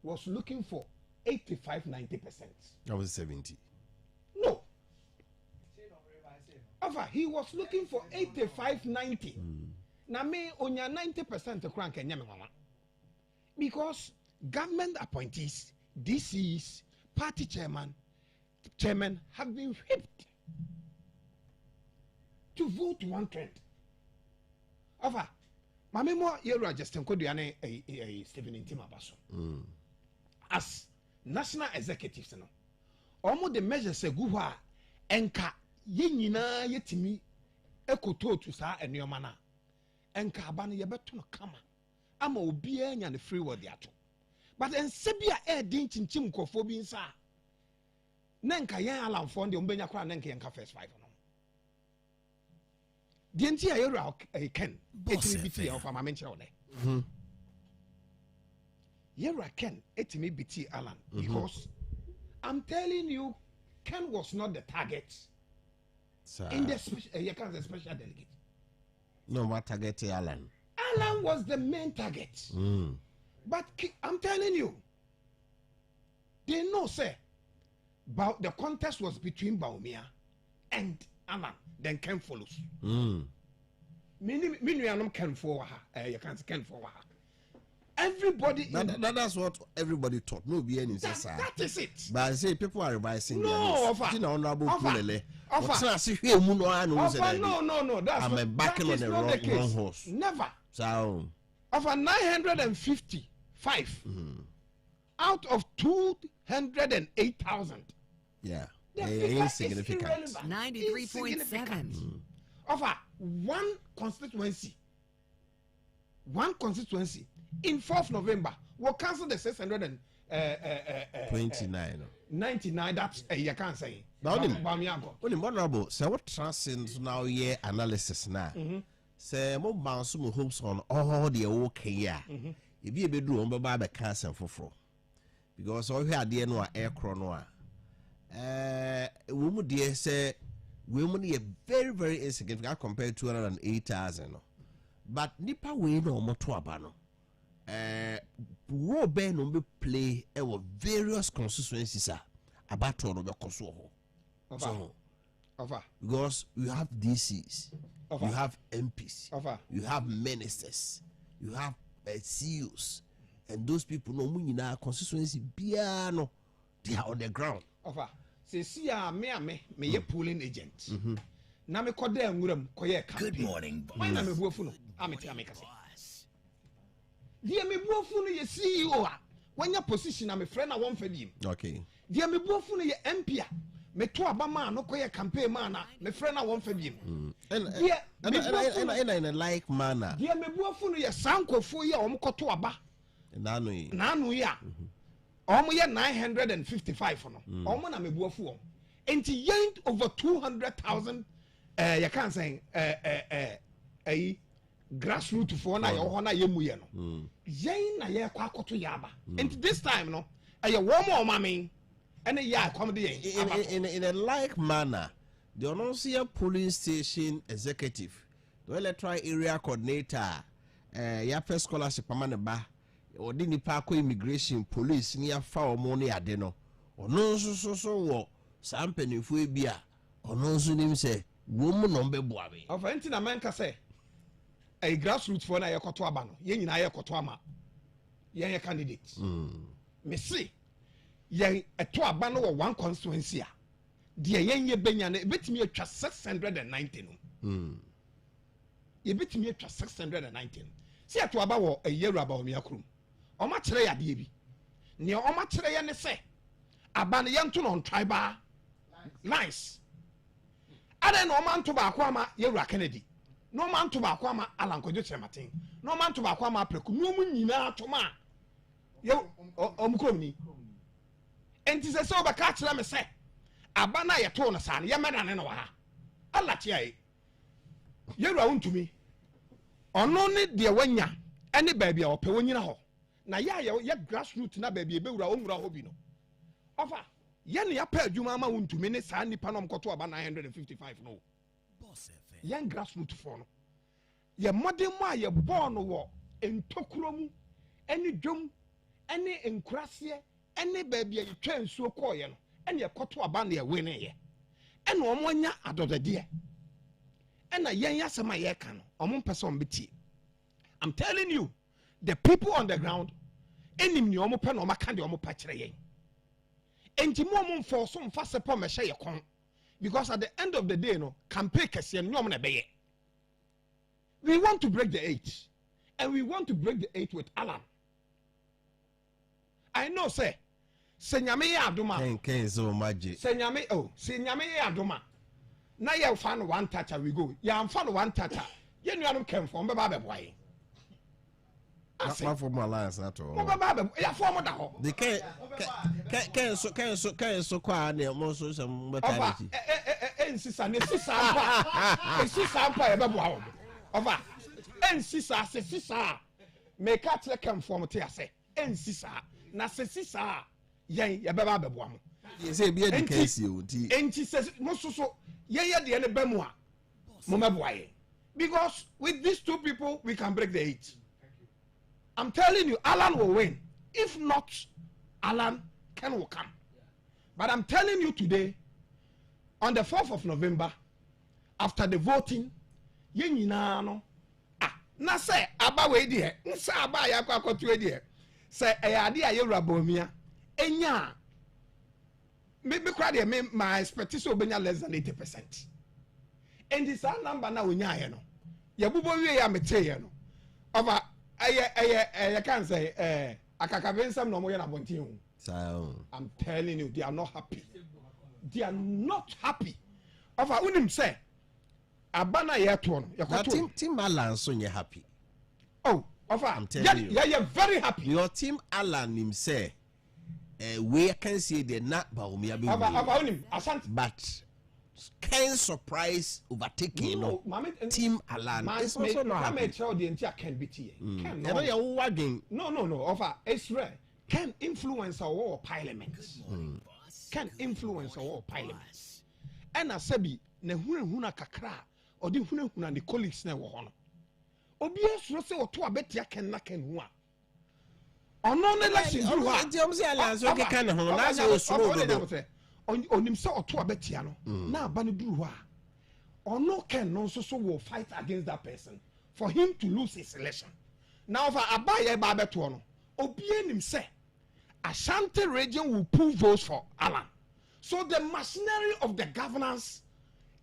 was looking for 85-90%. That was 70. No. He was looking for 85-90. Na me onya 90% crank enyame mama. Because government appointees, DCs, party chairman have been whipped to vote one trend. Mame mo yero Justin Koduane Stephen Intima Baso. As national executives no. Omo the measures eguwa enka ye nyina yetimi ekoto to sa enuoma na. Enka aba no yebeto no kama. Ama obi anya ne free word ato. But ensebia din chinchim kofo bi nsa. Na enka yen alamfo de ombenya kra na enka yenka first 5 no. The entire area Ken, BT of a mention on it. Yera Ken, etimi BT Alan, because I'm telling you, Ken was not the target in the special delegate. No, what target Alan? Alan was the main target. But I'm telling you, they know, sir, about the contest was between Baumia and Alan. Then Ken follows. Many Ken for her. You can't Ken for her. Everybody. That's what everybody thought. No, be any that is it. But I say people are revising. No, no. That's I'm backing on the wrong horse. Never. So, of a 955 out of 208,000. Yeah. Insignificant. 93.7. Of one constituency in 4th November will cancel the 629. That's you can't say. Only honorable. So what transcends now year analysis now. Say mo bounce mo hopes on all the okay yeah. If you be do on the cancer for because all here the no air chrono. Woman dear say we money very very insignificant compared to 208,000 no. But nipa we no moto abano role ben no be play various constituencies about no be koso ho. Because you have DCs, you have MPs, you have ministers, you have CEOs, and those people no money na constituency biano they are on the ground. See, me ye polling agent. Na me kode nwuram koye campaign. Good morning, boss. Why na me buafu no? Amete ameka se. Dia me buafu no ye CEO a. Wanya position na me friend na won fa biem. Okay. Dia me buafu no ye MP a. Me to abama no koye campaign man na me friend na won fa biem. And in a like manner. Dia me buafu no ye sankofo ye o mkoto aba. Nanu ya. Omo ye 955 no. Omo na me buafu o. Enti yen over 200,000 you can't say grassroots for na yo na ye muye no. Yen na ye kwa akoto yaba. Enti this time no ye warm o mame and ya accommodate in a like manner. The Onosia police station executive, the electoral area coordinator, ya first scholarship amane ba or dini parko immigration police near far money adeno or no so wo sampeni fu bia or no so nim say woman nombe boabe of entina manka say a grassroots for na yakoto aba no ye nyina yakoto ama ye candidate me see ye eto aba no one constituency a de ye benya na betimi atwa 690 no ye betimi atwa 690 see eto aba wo ayeru aba o me akrum o ma kire ya de bi ne o ma kire ye ne se aba ne ye nto no tribal nice ada no man to ba kwa ma yewura Kennedy no man to ba kwa ma alankojo chematin no man to ba kwa ma preku no mu nyina to ma ye omkrom ni enti se so ba ka kire me se aba na ye to no sa ne ye mena ne no ha ala tia e yewura untumi ono ne de wanya ene ba bia ope wonyina ho na ye grassroots na ba bia bewura onwura ho bi no ofa yen ya pa adwuma ama wontumi ne saa nipa no mkoto aba 955 no BOSSTV yen grassroots for no ye modern mu a ye born wo entokuro mu ene dwom ene enkurase ene baabia ye twa nsuo koye no ene ye koto aba na ye wene ye ene omo nya adodede ene yen yasema ye ka no omo mpese ombeti. I'm telling you, the people on the ground enim ni omo pe no maka de omo pa kire yen. Enti mo for some fast support me share kon because at the end of the day no campaign kese no na beye. We want to break the 8 and we want to break the 8 with Alan. I know say senyame ya adoma ken so magic senyame ya adoma na ye fan one toucher we go ya fan one toucher ye nuanom kem for be ba be boy not from alliance at all. Ya form da ho. The can so kwa na mo so some maternity. Ensisa ne sisa ampa. Sisa ampa e be bo ho. Ova. Ensisa se sisa. Make a tle come form te ase. Ensisa na se sisa yen ye be ba be bo am. Ye say be the case you. Enti se mo so ye de ne be mu a. Mo me boaye. Because with these two people we can break the 8. I'm telling you, Alan will win. If not, Alan Ken will come. But I'm telling you today, on the 4th of November, after the voting, no. Na say aba we di he. Nsa aba ya kwa kotu e di he. Say ade aye rabomia. Enya. Me kra de me my expectation obenya less than 80%. And this number na onya he no. Ye bubo wie ya mete ye no. Over I can't say akakabensam no moye na bontin. I'm telling you, they are not happy. They are not happy. Of unim say abana ye to no. Team Alan so you happy. Oh, I'm telling you. Yeah, you're very happy. Your team Alan him say we can see the not baumia be. But can surprise overtaking no team Alan it's also not happy. The entire can be here. No offer it's rare can influence our parliament can influence our parliament and I said na hunahuna kakra odi hunahuna ne colleagues na wo ho no obi esuro se oto abetia ken na ken ho a ono ne election duru ha nti say alliance o ke kan ho na say osuro do onim se oto abetia no na aba ne duru ho a ono ken no so will fight against that person for him to lose his election now for abaye ba beto no obi enim se Ashanti region will pull votes for Alan. So the machinery of the governance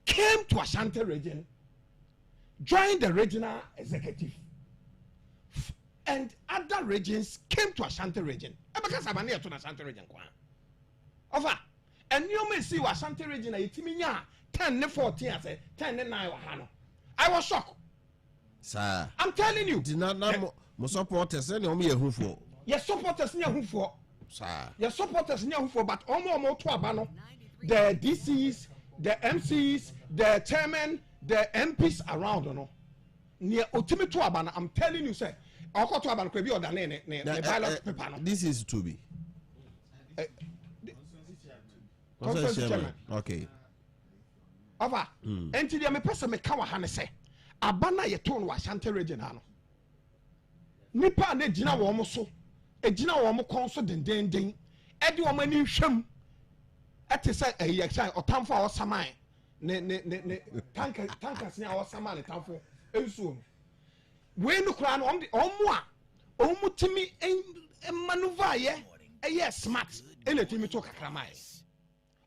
came to Ashanti region, joined the regional executive, and other regions came to Ashanti region. Because I'm near to Ashanti region. Over. And you may see Ashanti region, 10 14, I say 10 9. I was shocked. Sir, I'm telling you. Did not know supporters any on me who for. Yes, supporters near who for. Sir. Your supporters near for, but almost to abano. The DCs, the MCs, the chairman, the MPs around, no. Near ultimate to abana, I'm telling you, sir. I'll go to abana could be or the ballot paper. This is to be. Okay. Over. Until you may person me kawa hane say. Abana ye tone wa Ashanti region hano. Nipa ne jina wo mo so. E jina wo mo kon so den. E di wo mani hwam. E te say e yakshan otamfo a osaman. Ne tankers ne a osaman ne tamfo. Ensuo. We no kra no omo a omo timi maneuver ye. E yes smart. E le timi to kakramai.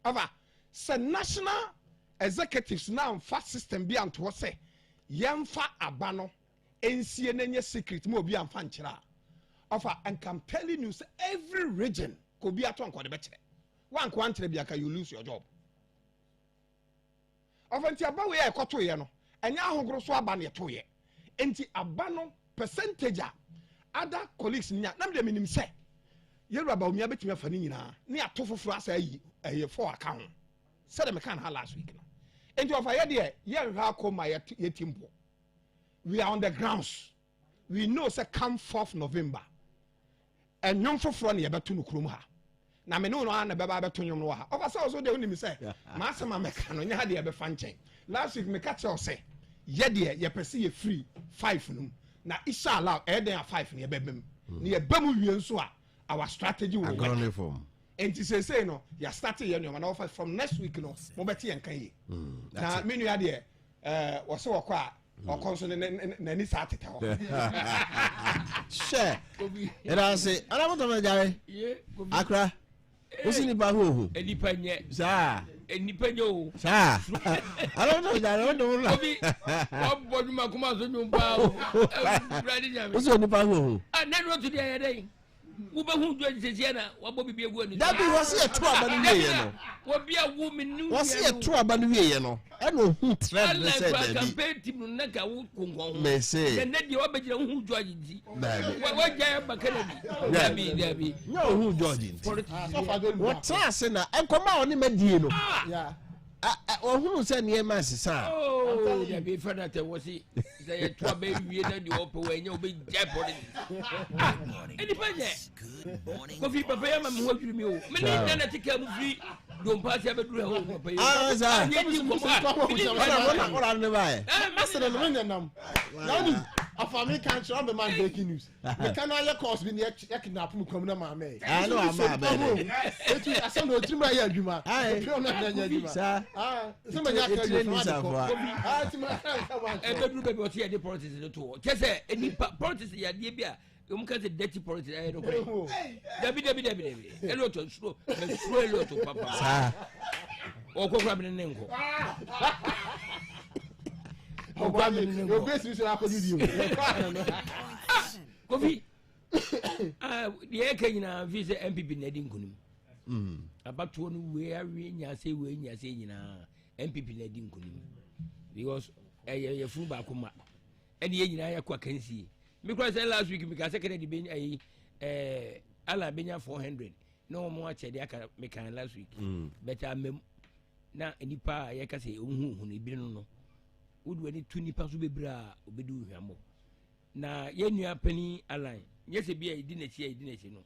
Over. Se national executives now fast system bi anto say yemfa abano ensie nenye secret mo obi amfa nchira offer and I'm telling you say every region could be ato anko de beche one kwantre bi aka you lose your job offer nti aba we ekoto ye no enya ahogoro so aba ne to ye enti abano percentage other colleagues nya nam de minim say yeru aba omi abetimi afa ni nyina ne ato foforo asa yi for account said me kan ha last week no. And you have a timbo. We are on the grounds. We know say come 4th November. And young for front ye betu nukrumha. Na me no na beba betu nyom no ha. Over so they only me say, "Master ma mekano nya de be fanchen." Last week me catch you say, "Ye de ye pese ye free 5 num." Na inshallah e den 5 ne be bem. Ne ye bem wie nso a our strategy will work. And to say no, you started your man offer from next week no, mobeti and can ye. Now, many idea was so quiet or consonant and any Saturday. Share. And I say, I want to die. Accra. What's in the Bahu? Any penny, sir. Any penny, sir. I don't know. I don't know. What Macumas What's on the Bahu? I never to the other day. That was a true abandon. What be a woman? Was he a true abandon? I know who said may say, and then you are better who judge it. What Debbie? No, who judging? What's us and come out in Medino? Yeah. Or who said near Massy, sir? Oh, yeah, be further that was it. They are baby, you open when you'll be jeopardy. Any budget? Coffee, Papa, I'm watching you. Many then free. Don't pass ever through a home. A family can't show the man breaking news. The canal course been kidnapped from coming to my maid. I know I'm I said no to my Yajuma. I feel not Yajuma. Somebody everybody was here the politics in the tour. Just say any politics here, dear. You can't say dirty politics. I don't know. Debbie. Hello to slow to Papa. Or go grab an enco. Your best is Kofi. The Ekanya visit MPP Nedin Kunim. About one where we say when you say MPP Nedin Kunim. Because a full bakuma. And the Engineer can see. Because last week, because I can be a Alabama 400. No more check the Akan last week. Better now any pa I can say, who no. Would when it 20 pounds be bra, obedu hamo. Na yen you penny align. Yes, be a dinner here, no.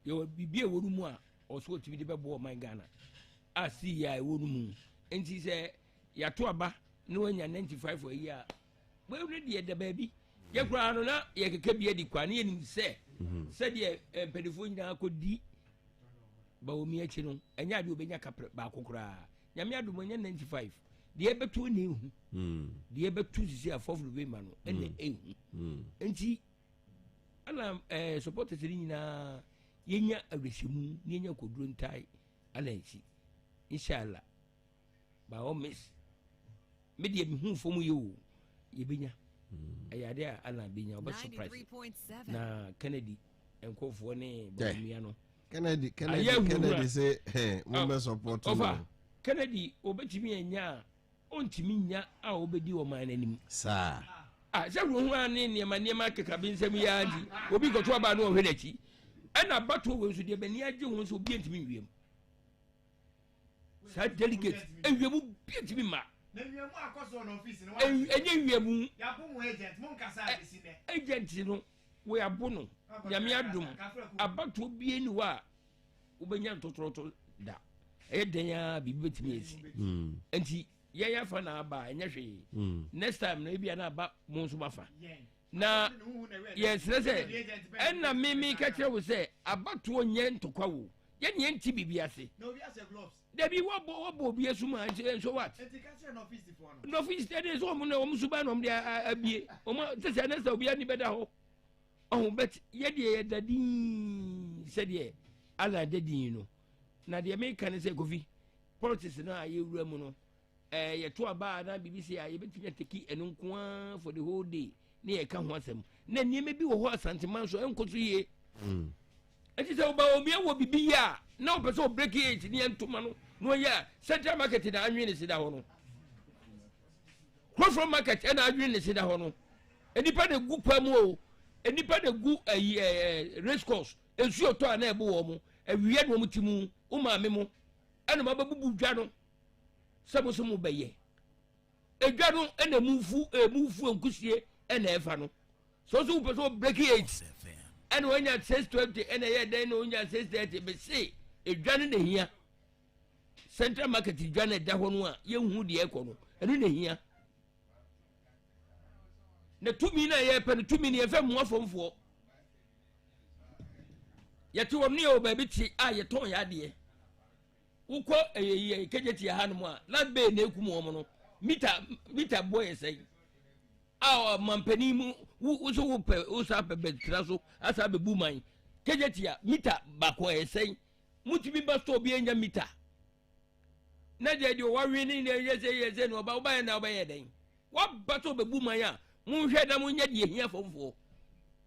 You will be a woman or so to be the babo of my Ghana. I see I would moon. And she said, ya to aba no anya 95 for a year we ready the baby ye kura no na ye keke bi edi kwa ne nim se se de pedifo nyina akodi ba omi achi no anya de obenya kapre ba kokura nyame adom anya 95 de ebetu ne hu de ebetu sisi afofru be ma no ene ehu enti ala supporters ni nyina yenya awresimu ni yenya koduro ntai ala nsi inshallah ba o miss me de mi hu fomu yo yebenya ayade ala benya oba surprise na Kennedy enkofo ne ba mia no Kennedy say we be support over Kennedy obetimi enya ontimi nya a obedi o man anim sa se ru hu ane niema keka bi nsem ya ndi obi ko to aba no ohwe dachi ena bato we so de bani age hu so bi ntimi wiem sa delegate ewiemu bi ntimi ma na wiemu akoso no office no enye wiemu ya bo mu agent mo nkasa adisi ne agent no we abo no nyame adum abato bi eni wa ubenya totroto da den ya bibi betimi esi enti ya fa na aba enya hwe next time na bia na aba mo nso mafa na yes say enna mimi ka kire wo say abato nye ntokwa wo ye nye nti bibi ase no bi ase gloves da bi wo bi esuma so what enti ka kire no office for no no office dey so mo na wo suba no de abie o ma say next obi ani beda ho oh bet ye de dadin say de ala dadin no na de me kan say Kofi politics na ye wura mu no ye to aba na BBC a ye betumi ateki eno nko for the whole day na ye ka ho asem na nieme bi wo ho asanteman so enkoso ye ati se oba omi e wo bibi ya na o pese o break it ni entoma no no ya central market na anwe ne sida ho no from market na anwe ne sida ho no enipa de gu pa mu o enipa de gu race course ensu oto na ebo wo mu awie no mu timu o ma me mu ena ma babubu dwa no sabo so mu beye edwa no ena mufu enkusie ena efa no so pese break it ena onya 620 ena ye den no onya 630 be say edwa no na hia central market edwa na da ho no a ye hu de ekọ no enu na hia na tumi na ye pe no tumi ne ye fa mu afomfo ye ti won ne o ba bi ti a ye ton ya de ukọ kejeti ha no mu a na be na ekum wo no mita boy say a mampani mu wo so wo pe o sa pe betra so asa be bu man kejeti a mita bako say mutimi ba sto bi enya mita na de wa wi ni ye say no ba ba na ba ye den wa ba to be bu man a mu hwe da mu nya de hia fofo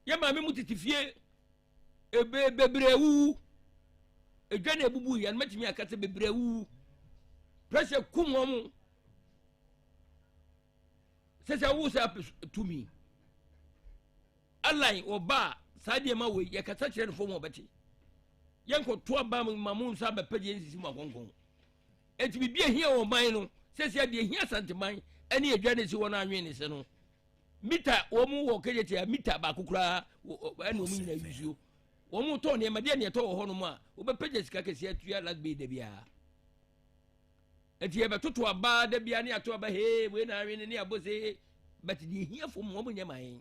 ye ma me mutitifie ebe bebrewu edwa na ebubu ya na matimi akase bebrewu pressure kumwo mu sese wo sa tumi Allah oba sadie ma we ya kasa kire no fo mo beti yanko to aba mamu sa be page nsisi mu akonkon enti bibia hia wo man no sese de hia santeman ene edwa na si wo na anwe ne se no mita wo mu wo kejeti ya mita ba kokura ene wo mu nyina yusuo wo mu to ne ma de ne to wo ho no mu a wo be page sika kese atua lagbe de bia enti e be toto aba de bia ne ato aba he we na anwe ne abose but de hia fo mo nyama hen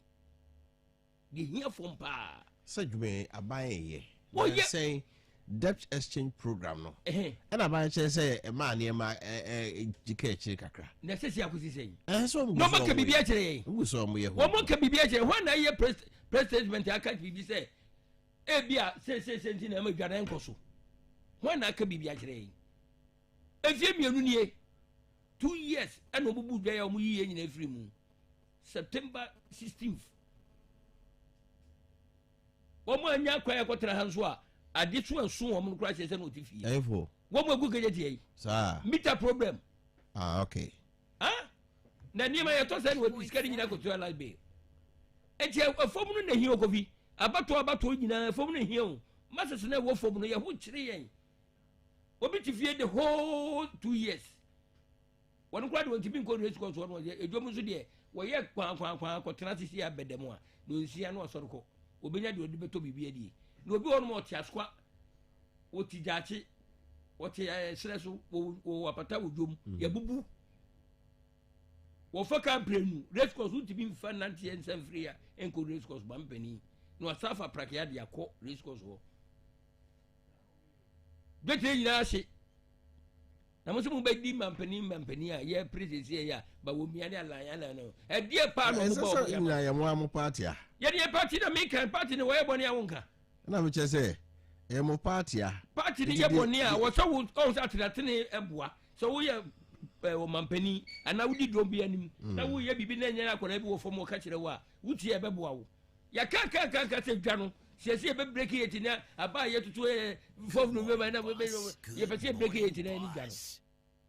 de hia fo mpa sajwe abaye wo ye say debt exchange program no and abaye say e ma ne ma jike chiri kakra na sesi akosi sei so no ma ka bibia kire wo so mo ye ho wo mo ka bibia kire ho na ye president aka bibi say e bia say nti na ma dwana enkoso ho na aka bibia kire efie mienu nie 2 years and obubu dwa ya omu yiye nyina free mu September 16th wo mo anya kwa ekotra hanso a ade so anso wo mo kura se no tifi efo wo mo egu keje tie sa meter problem okay na ni ma ye to se no diskari nyina ko to ala be enti afom no na hi okofi abato nyina afom no hi o masese na wo fom no ye ho kire yen obi tifie the whole 2 years wonu kwa de won tibi nko race course wonu edwom so de wo ye kwan ko tenasisi abedem a no nsia no osoroko obenya de odi beto bibia die na obi wonu mo tiaskwa oti jachi oti sreso wo apata wodwom ya bubu wɔfa ka brenu race course wotumi mfa nante nsɛm firi a ɛnkɔ race course bampani na wasafa prakea de akɔ race course hɔ dwetire nyinaa hye na mo sɛ mo bɛdi mampani a yɛ presesi a ba wɔ mia ne alanya no ɛdeɛ paa no mo bɔ ya ya mo am party a yɛde party na meka party ne wɔyɛ bɔne a wonka na me kyɛ sɛ ɛ mo party a party ne yɛ bɔne a wɔsɛ wo ɔn sɛ atenatene ɛboa sɛ woyɛ wɔ mampani anaa wodi dɔm bi anim na woyɛ biribi na nyɛ akɔna bi wɔ fam wɔka kyerɛ wo a wotie ɛbɛboa wo yɛka sɛ dwa no sɛsɛ yɛbɛbreki yɛti na aba yɛtoto 4 November na yɛpɛ sɛ yɛbreki yɛti na ani dwa no